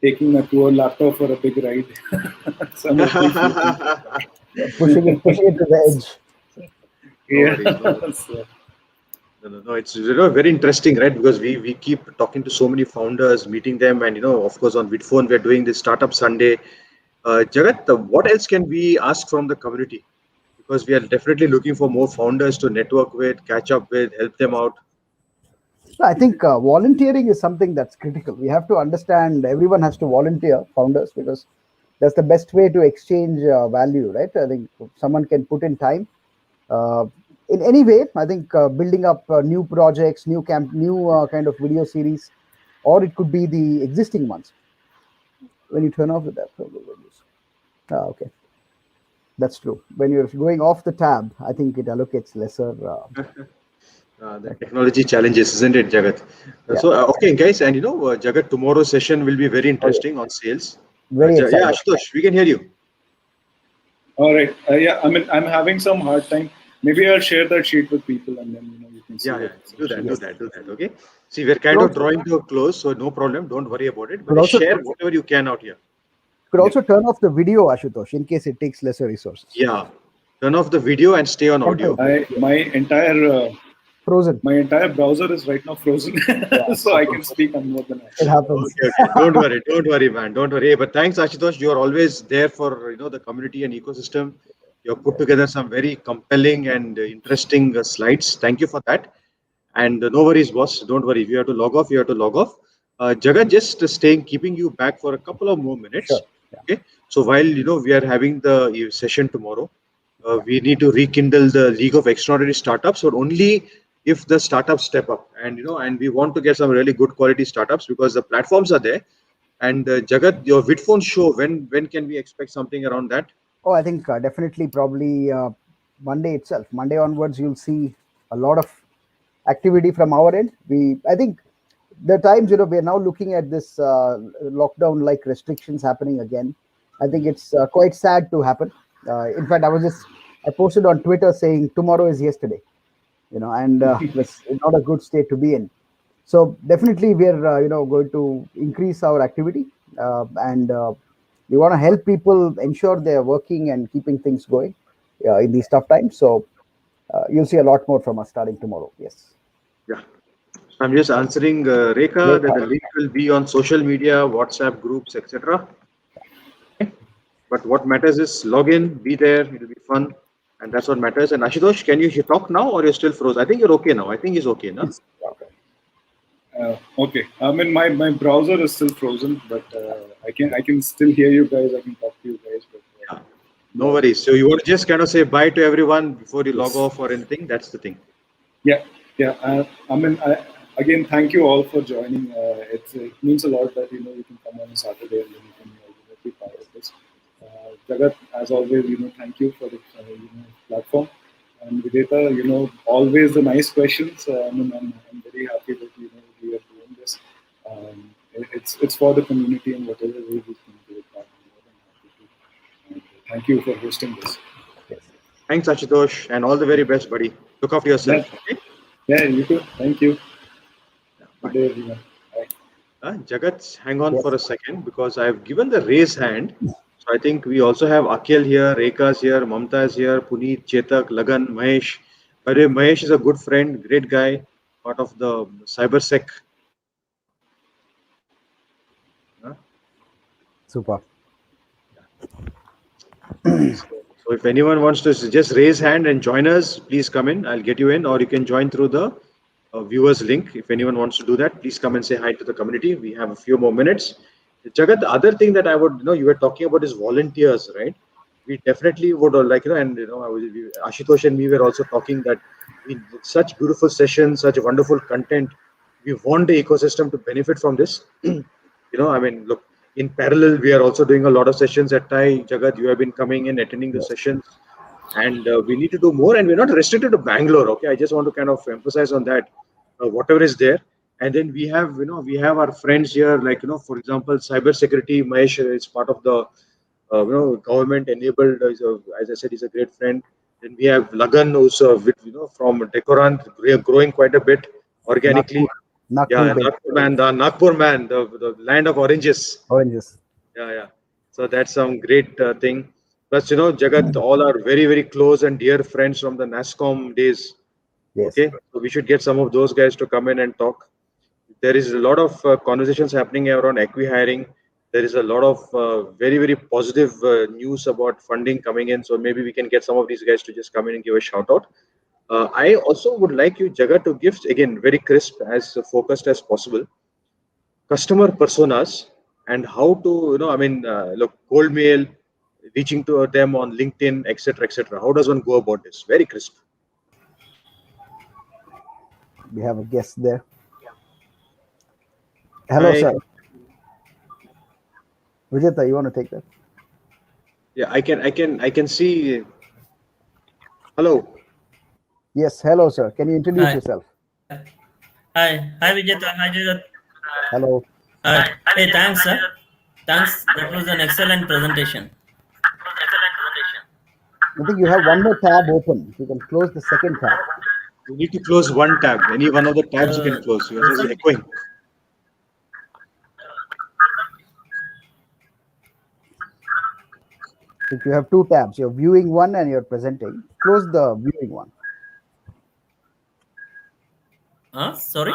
taking my poor laptop for a big ride. So I'm briefly looking for that. pushing it to the edge. No Yeah. worries, no. So, No. It's very interesting, right? Because we keep talking to so many founders, meeting them, and of course, on Vidphone, we're doing this Startup Sunday. Jagat, what else can we ask from the community? Because we are definitely looking for more founders to network with, catch up with, help them out. I think volunteering is something that's critical. We have to understand everyone has to volunteer, founders, because that's the best way to exchange value, right? I think someone can put in time uh, in any way. I think building up new projects, new kind of video series, or it could be the existing ones. When you turn off the tab, okay, that's true. When you're going off the tab, I think it allocates lesser. The Okay, technology challenges, isn't it, Jagat? yeah. Okay, guys, and Jagat, tomorrow's session will be very Oh, yeah. interesting on sales. Very Yeah, excited. Ashutosh, we can hear you. all right. Yeah. I'm having some hard time. Maybe I'll share that sheet with people, and then you can see Yeah. what it's Do that, actually. do Yes. that, do that. Okay. See, we're Could kind of also drawing to a close, so no problem. Don't worry about it. But could just also share whatever you can out here. could also turn off the video, Ashutosh, in case it takes lesser resources. Yeah. Turn off the video and stay on audio. Temporarily. I Yeah. Frozen. my entire browser is right now frozen, Yeah. so I can speak on more than It that. happens. Okay. Don't worry, man. Don't worry. But thanks, Ashutosh. You are always there for the community and ecosystem. You have put Yes. together some very compelling and interesting slides. Thank you for that. And no worries, boss. Don't worry. If you have to log off, you have to log off. Jagat, just staying, keeping you back for a couple of more Sure. minutes. Yeah. Okay. So while we are having the session tomorrow, Yeah. we need to rekindle the League of Extraordinary Startups, but only if the startups step up. And we want to get some really good quality startups because the platforms are there. And Jagat, your Vidphone show, when can we expect something around that? Oh, I think definitely, probably Monday itself. Monday onwards, you'll see. a lot of activity from our end. I think the times, we are now looking at this lockdown like restrictions happening again. I think it's quite sad to happen. In fact, I posted on Twitter saying tomorrow is yesterday, and it's not a good state to be in. So definitely we are going to increase our activity, and we want to help people ensure they are working and keeping things going in these tough times. So you'll see a lot more from us starting tomorrow. Yes. Yeah. I'm just answering Rekha that the link will be on social media, WhatsApp groups, etc. But what matters is log in, be there, it'll be fun, and that's what matters. And Ashutosh, can you talk now or you're still frozen? I think you're okay now. I think he's okay now. Okay. I mean, my browser is still frozen, but I can still hear you guys. I can talk to you guys. But, yeah. No worries. So you want to just kind of say bye to everyone before you log off or anything? That's the thing. Yeah. I mean, again, thank you all for joining. It means a lot that you can come on a Saturday and then you can be part of this. Jagat, as always, thank you for the platform. And Vijetha, always the nice questions. I mean, I'm very happy that we are doing this. It's for the community and whatever way we can do it. Thank you for hosting this. Thanks, Ashutosh, and all the very best, buddy. Look after yourself. Yeah, okay? You too. Thank you. Good day, everyone. Bye. Jagat, hang on for a second because I've given the raise hand. So I think we also have Akhil here, Rekha's here, Mamta is here, Puneet, Chetak, Lagan, Mahesh. By the way, Mahesh is a good friend, great guy, part of the CyberSec. Super. So if anyone wants to just raise hand and join us, please come in. I'll get you in, or you can join through the viewers link. If anyone wants to do that, please come and say hi to the community. We have a few more minutes. Jagat, the other thing that I would, you were talking about is volunteers, right? We definitely would like, and Ashutosh and me were also talking that we did such beautiful sessions, such wonderful content. We want the ecosystem to benefit from this. I mean, look, in parallel, we are also doing a lot of sessions at TAI. Jagat, you have been coming and attending the sessions, and we need to do more. And we're not restricted to Bangalore. Okay, I just want to kind of emphasize on that. Whatever is there. And then we have, we have our friends here, like, for example, cybersecurity. Mahesh is part of the, government enabled. As I said, he's a great friend. Then we have Lagan, who's from Decorant, growing quite a bit organically. Nagpur man, the land of oranges. Oranges. Yeah. So that's some great thing. Plus, Jagat, all are very, very close and dear friends from the NASCOM days. Yes. Okay, so we should get some of those guys to come in and talk. There is a lot of conversations happening around acqui-hiring. There is a lot of very, very positive news about funding coming in. So maybe we can get some of these guys to just come in and give a shout out. I also would like you, Jagat, to give, again, very crisp, as focused as possible, customer personas and how to, look, cold mail, reaching to them on LinkedIn, etc., etc. How does one go about this? Very crisp. We have a guest there. Hello, Hi. sir. Vijetha, you want to take that? Yeah, I can see. Hello. Yes, hello, sir. Can you introduce yourself? Hi, Vijetha. Hi, Jagat. Hello. Hey, thanks, sir. Thanks. That was an excellent presentation. I think you have one more tab open. You can close the second tab. You need to close one tab. Any one of the tabs you can close. Yours is echoing. If you have two tabs, you're viewing one and you're presenting. Close the viewing one. Sorry?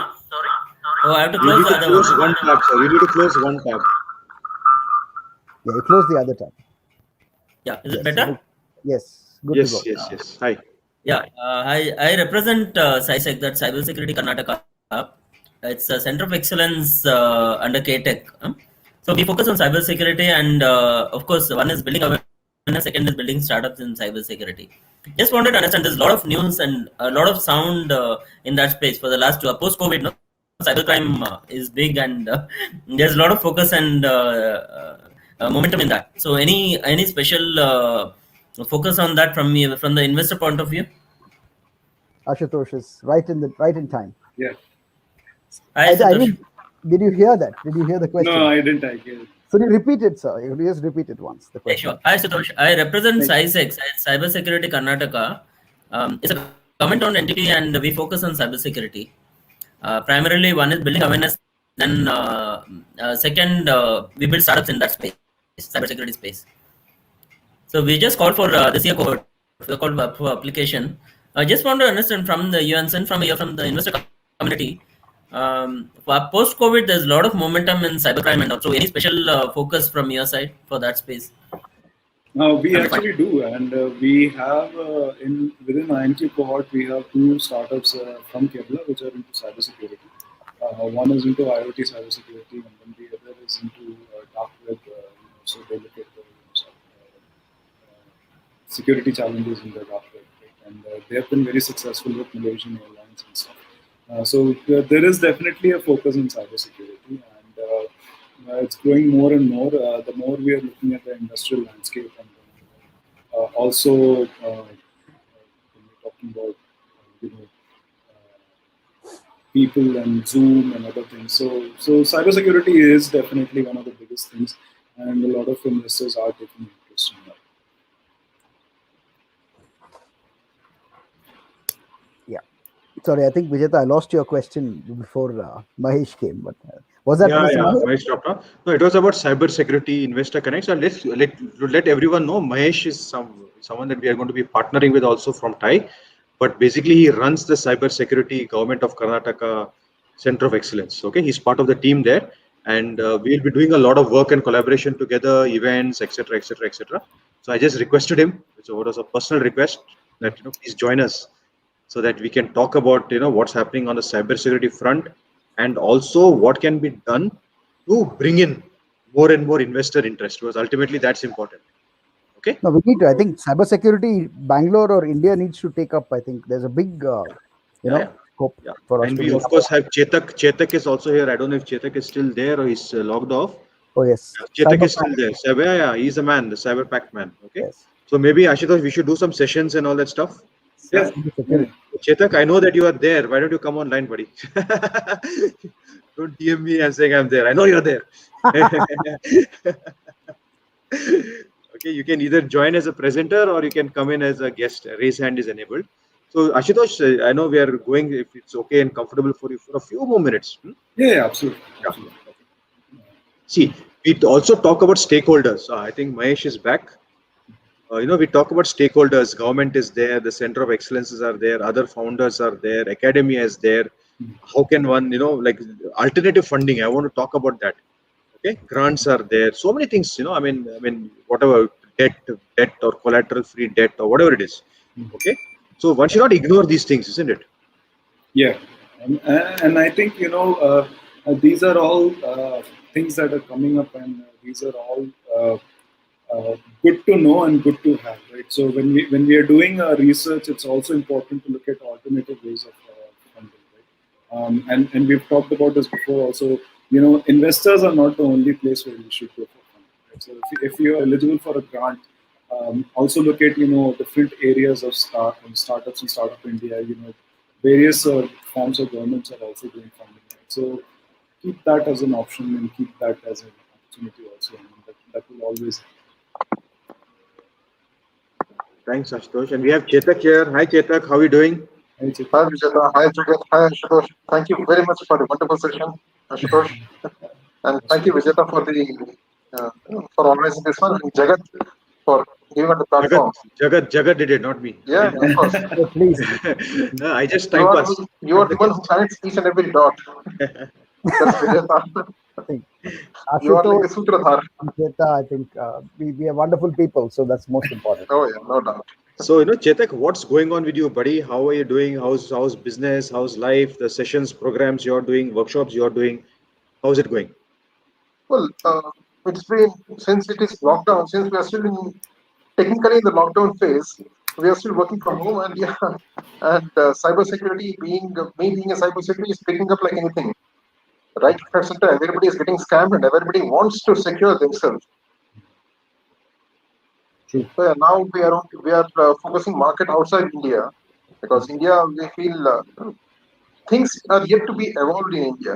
Oh, I have to close the other one. One tab, sir. You need to close one tab. Yeah, you close the other tab. Yeah, is it better? Yes. Good yes, to go. Yes. Hi. Yeah, I represent CySec, that Cybersecurity Karnataka. It's a center of excellence under KTech. So we focus on cybersecurity, and of course, one is building awareness, second is building startups in cybersecurity. Just wanted to understand, there's a lot of news and a lot of sound in that space for the last post-COVID. Cybercrime is big, and there's a lot of focus and momentum in that. So any special focus on that from the investor point of view? Ashutosh is right in time. Yeah. Hi, I Ashutosh. didn't. Did you hear that? Did you hear the No, question? I didn't. I get it. So you repeat it, sir. You just repeat it once. The Yeah, sure. question. Hi, Ashutosh. I represent Thank you. SciSec, Cybersecurity Karnataka. It's a government-owned entity, and we focus on cybersecurity. Primarily, one is building awareness. Then, second, we build startups in that space, cybersecurity space. So we just called for this year cohort, the call for application. I just want to understand from the you and from the investor community. Post COVID, there's a lot of momentum in cybercrime, and also any special focus from your side for that space. We I'm fine. actually do, and we have in within INQ cohort we have two startups from Kerala which are into cybersecurity. One is into IoT cybersecurity, and then the other is into dark web. So they look at security challenges in the dark web, right? And they have been very successful with Malaysian airlines and stuff. So there is definitely a focus on cybersecurity, and it's growing more and more. The more we are looking at the industrial landscape, and also when we're talking about you know people and Zoom and other things. So cybersecurity is definitely one of the biggest things, and a lot of investors are taking interest in that. Yeah. Sorry, I think Vijetha, I lost your question before Mahesh came. But was that Yeah, Mr. yeah, Mahesh? Mahesh dropped off. No, it was about cybersecurity investor connect. So let everyone know Mahesh is someone that we are going to be partnering with also from Thai. But basically, he runs the cybersecurity government of Karnataka Center of Excellence. Okay, he's part of the team there, and we'll be doing a lot of work and collaboration together, events, etc., etc., etc. So I just requested him. So it was a personal request that please join us so that we can talk about what's happening on the cybersecurity front and also what can be done to bring in more and more investor interest because ultimately that's important. Okay. No, we need to. I So, think cybersecurity, Bangalore or India needs to take up. I think there's a big, yeah, yeah, scope yeah. for us And to we be of number course one. have Chetak is also here. I don't know if Chetak is still there or he's logged off. Oh yes, Yeah, Chetak cyber is still there. Cyber, yeah, yeah, he's the man, the cyber pact man. Okay. yes, So maybe Ashutosh, we should do some sessions and all that stuff. Yeah. Yeah, yeah. cybersecurity. Chetak, I know that you are there. Why don't you come online, buddy? Don't DM me and saying I'm there. I know you're there. Okay, you can either join as a presenter or you can come in as a guest. Raise hand is enabled. So, Ashutosh, I know we are going, if it's okay and comfortable for you, for a few more minutes. Yeah, absolutely, Yeah. absolutely. Okay. See, we also talk about stakeholders. I think Mahesh is back. We talk about stakeholders. Government is there, the center of excellences are there, other founders are there, academia is there. How can one, like alternative funding? I want to talk about that. Okay, grants are there. So many things. I mean, whatever debt or collateral-free debt or whatever it is. Okay, so one should not ignore these things, isn't it? Yeah, and I think these are all things that are coming up, and these are all good to know and good to have, right? So when we are doing research, it's also important to look at alternative ways of funding, right? And we've talked about this before. Also, investors are not the only place where you should go for funding, right? So if you're eligible for a grant, also look at different areas of startups and startup India. Various forms of governments are also doing funding, right? So keep that as an option and keep that as an opportunity also. I mean, that will always. Thanks, Ashutosh. And we have Chetak here. Hi, Chetak. How are you doing? Hi, Chetan. Hi, Vijetha. Hi, Jagat. Hi, Ashutosh. Thank you very much for the wonderful session, Ashutosh. And thank you, Vijetha, for organizing this one, and Jagat for giving us the Jagat, platform. Jagat did it, not me. Yeah, Okay. of course. Oh, please, No, I just You time are pass. you are the one who connects each and every dot. That's Vijetha. I think You are like Ashutosh the Sutradhar. and Vijetha, I think we are wonderful people, so that's most important. Oh yeah, no doubt. So, Chetak, what's going on with you, buddy? How are you doing? How's business? How's life? The sessions, programs you're doing, workshops you're doing. How's it going? Well, it's been since it is lockdown, since we are still technically in the lockdown phase, we are still working from home, and yeah, and cybersecurity being a cybersecurity is picking up like anything. Right, left, center, everybody is getting scammed and everybody wants to secure themselves. True. So yeah, now we are focusing market outside India, because India, we feel things are yet to be evolved in India.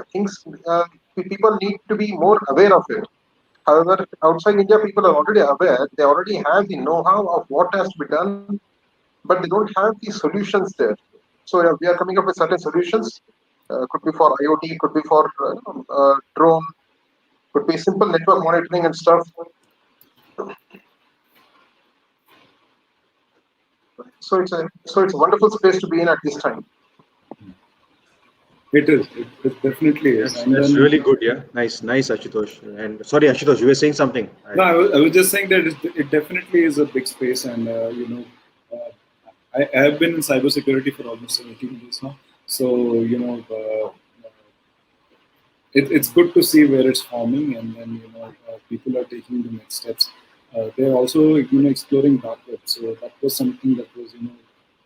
People need to be more aware of it. However, outside India, people are already aware. They already have the know-how of what has to be done, but they don't have the solutions there. So we are coming up with certain solutions. Could be for IoT, could be for drone, could be simple network monitoring and stuff. So it's a wonderful space to be in at this time. It is. It definitely is. That's really good. Yeah, nice, Ashutosh. And sorry, Ashutosh, you were saying something. No, I was just saying that it definitely is a big space, and I have been in cybersecurity for almost 17 years now. So it's good to see where it's forming, and then people are taking the next steps. They're also exploring dark web. So that was something that was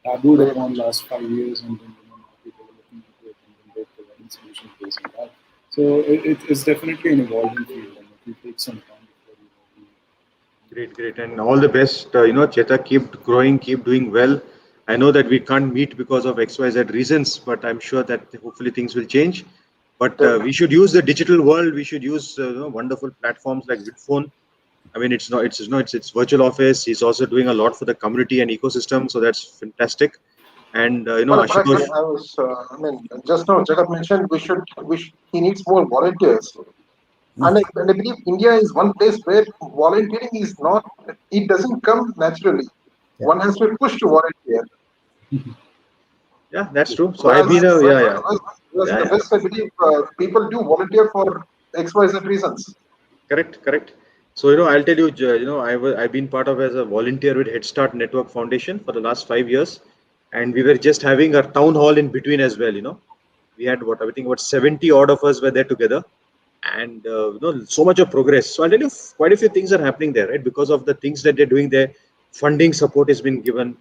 tabooed upon last 5 years, and then now people are looking into it, and then they're providing solutions based on that. So it's definitely an evolving field, and it will take some time before Great, and all the best. Chetak, keep growing, keep doing well. I know that we can't meet because of XYZ reasons, but I'm sure that hopefully things will change. But we should use the digital world. We should use wonderful platforms like Vidphone. I mean, it's virtual office. He's also doing a lot for the community and ecosystem, so that's fantastic. And Well, Ashutosh, I mean, just now Jagat mentioned he needs more volunteers. And I believe India is one place where volunteering is not, it doesn't come naturally. Yeah. One has to be pushed to volunteer. yeah, that's true. So I've been The West, I believe people do volunteer for XYZ reasons. Correct. So I'll tell you, I've been part of as a volunteer with Head Start Network Foundation for the last 5 years, and we were just having a town hall in between as well. We had I think about 70 odd of us were there together, and so much of progress. So I'll tell you, quite a few things are happening there, right? Because of the things that they're doing there, funding support has been given.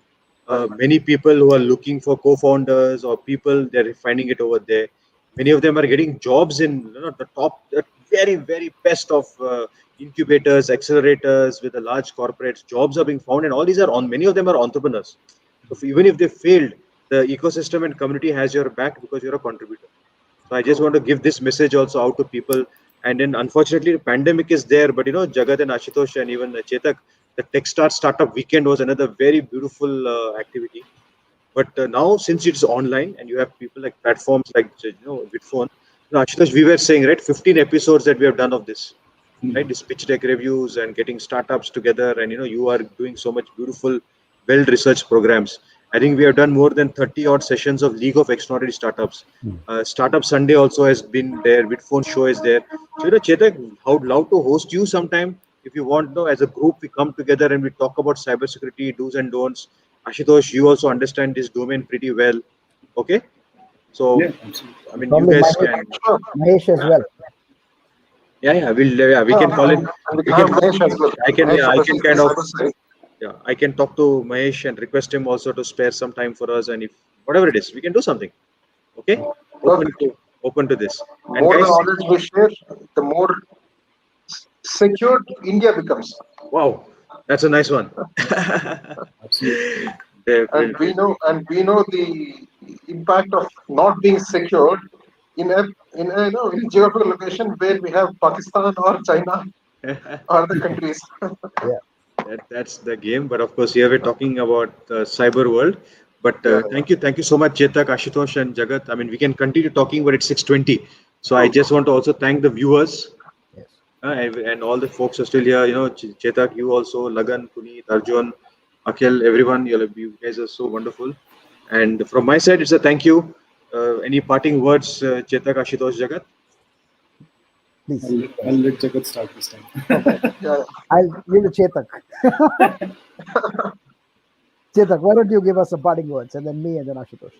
Many people who are looking for co-founders or people, they're finding it over there. Many of them are getting jobs in the top, the very very best of incubators, accelerators with the large corporates. Jobs are being found, and all these are on. Many of them are entrepreneurs. So even if they failed, the ecosystem and community has your back because you're a contributor. So I just want to give this message also out to people. And then unfortunately, the pandemic is there, but Jagat and Ashutosh and even Chetak, the TechStart Startup Weekend was another very beautiful activity. But now, since it's online and you have people like platforms like Vidphone, Ashutosh, we were saying, right, 15 episodes that we have done of this, right? This pitch deck reviews and getting startups together, and you are doing so much beautiful, well-researched programs. I think we have done more than 30 odd sessions of League of Extraordinary Startups. Startup Sunday also has been there. Vidphone show is there. So Chetak, I would love to host you sometime. If you want, as a group, we come together and we talk about cybersecurity do's and don'ts. Ashutosh, you also understand this domain pretty well. Okay, so Yeah, absolutely. I mean, you Probably guys can. Mahesh as well. We can call it. And we We can can. have Mahesh as well. Mahesh I can represents the kind of. cyber side. Yeah, I can talk to Mahesh and request him also to spare some time for us, and if whatever it is, we can do something. Okay, open Perfect. to open to this. And More the guys, knowledge we share, the more secured India becomes. wow, that's a nice one. Absolutely. Definitely. We know the impact of not being secured in a geographical location where we have Pakistan or China or other countries. That's the game. But of course, here we're talking about the cyber world. But Yeah, thank you so much, Chetak, Ashutosh, and Jagat. I mean, we can continue talking, but it's 6:20. So I true. just want to also thank the viewers Yes. and all the folks are still here. Chetak, you also, Lagan, Puneet, Arjun, Akhil, everyone. You guys are so wonderful. And from my side, it's a thank you. Any parting words, Chetak, Ashutosh, Jagat? Please. I'll let Jagat start this time. Yeah. I'll give it Chetak. Chetak, why don't you give us some parting words, and then me, and then Ashutosh.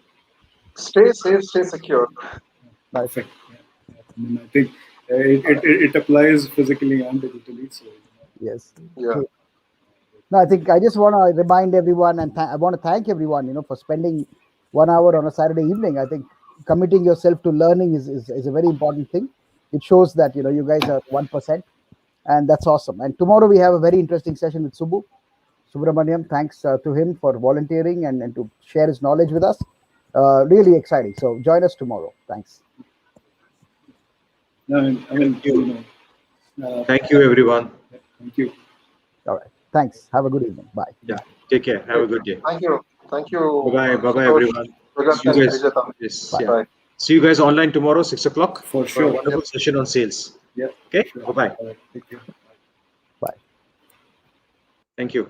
Stay safe, stay secure. Perfect. Yeah. I mean, I think it applies physically and digitally. So Yes. Yeah. True. No, I think I just want to remind everyone, and I want to thank everyone, for spending 1 hour on a Saturday evening. I think committing yourself to learning is a very important thing. It shows that you guys are 1%, and that's awesome. And tomorrow we have a very interesting session with Subbu. Subramaniam, thanks to him for volunteering and to share his knowledge with us. Really exciting. So join us tomorrow. Thanks. No, I mean, Thank you, everyone. thank you. All right. Thanks. Have a good evening. Bye. Yeah. Take care. Have a good day. Thank you. Thank you. Bye bye. Bye bye, Ashutosh, everyone. Vijetha, See you and guys. Vijetha. Yes. Bye. Yeah. Bye. See you guys online tomorrow, 6 o'clock. For For a sure. wonderful session on sales. Yeah. Okay. Sure. Bye bye. All right. Take care. Bye. Thank you.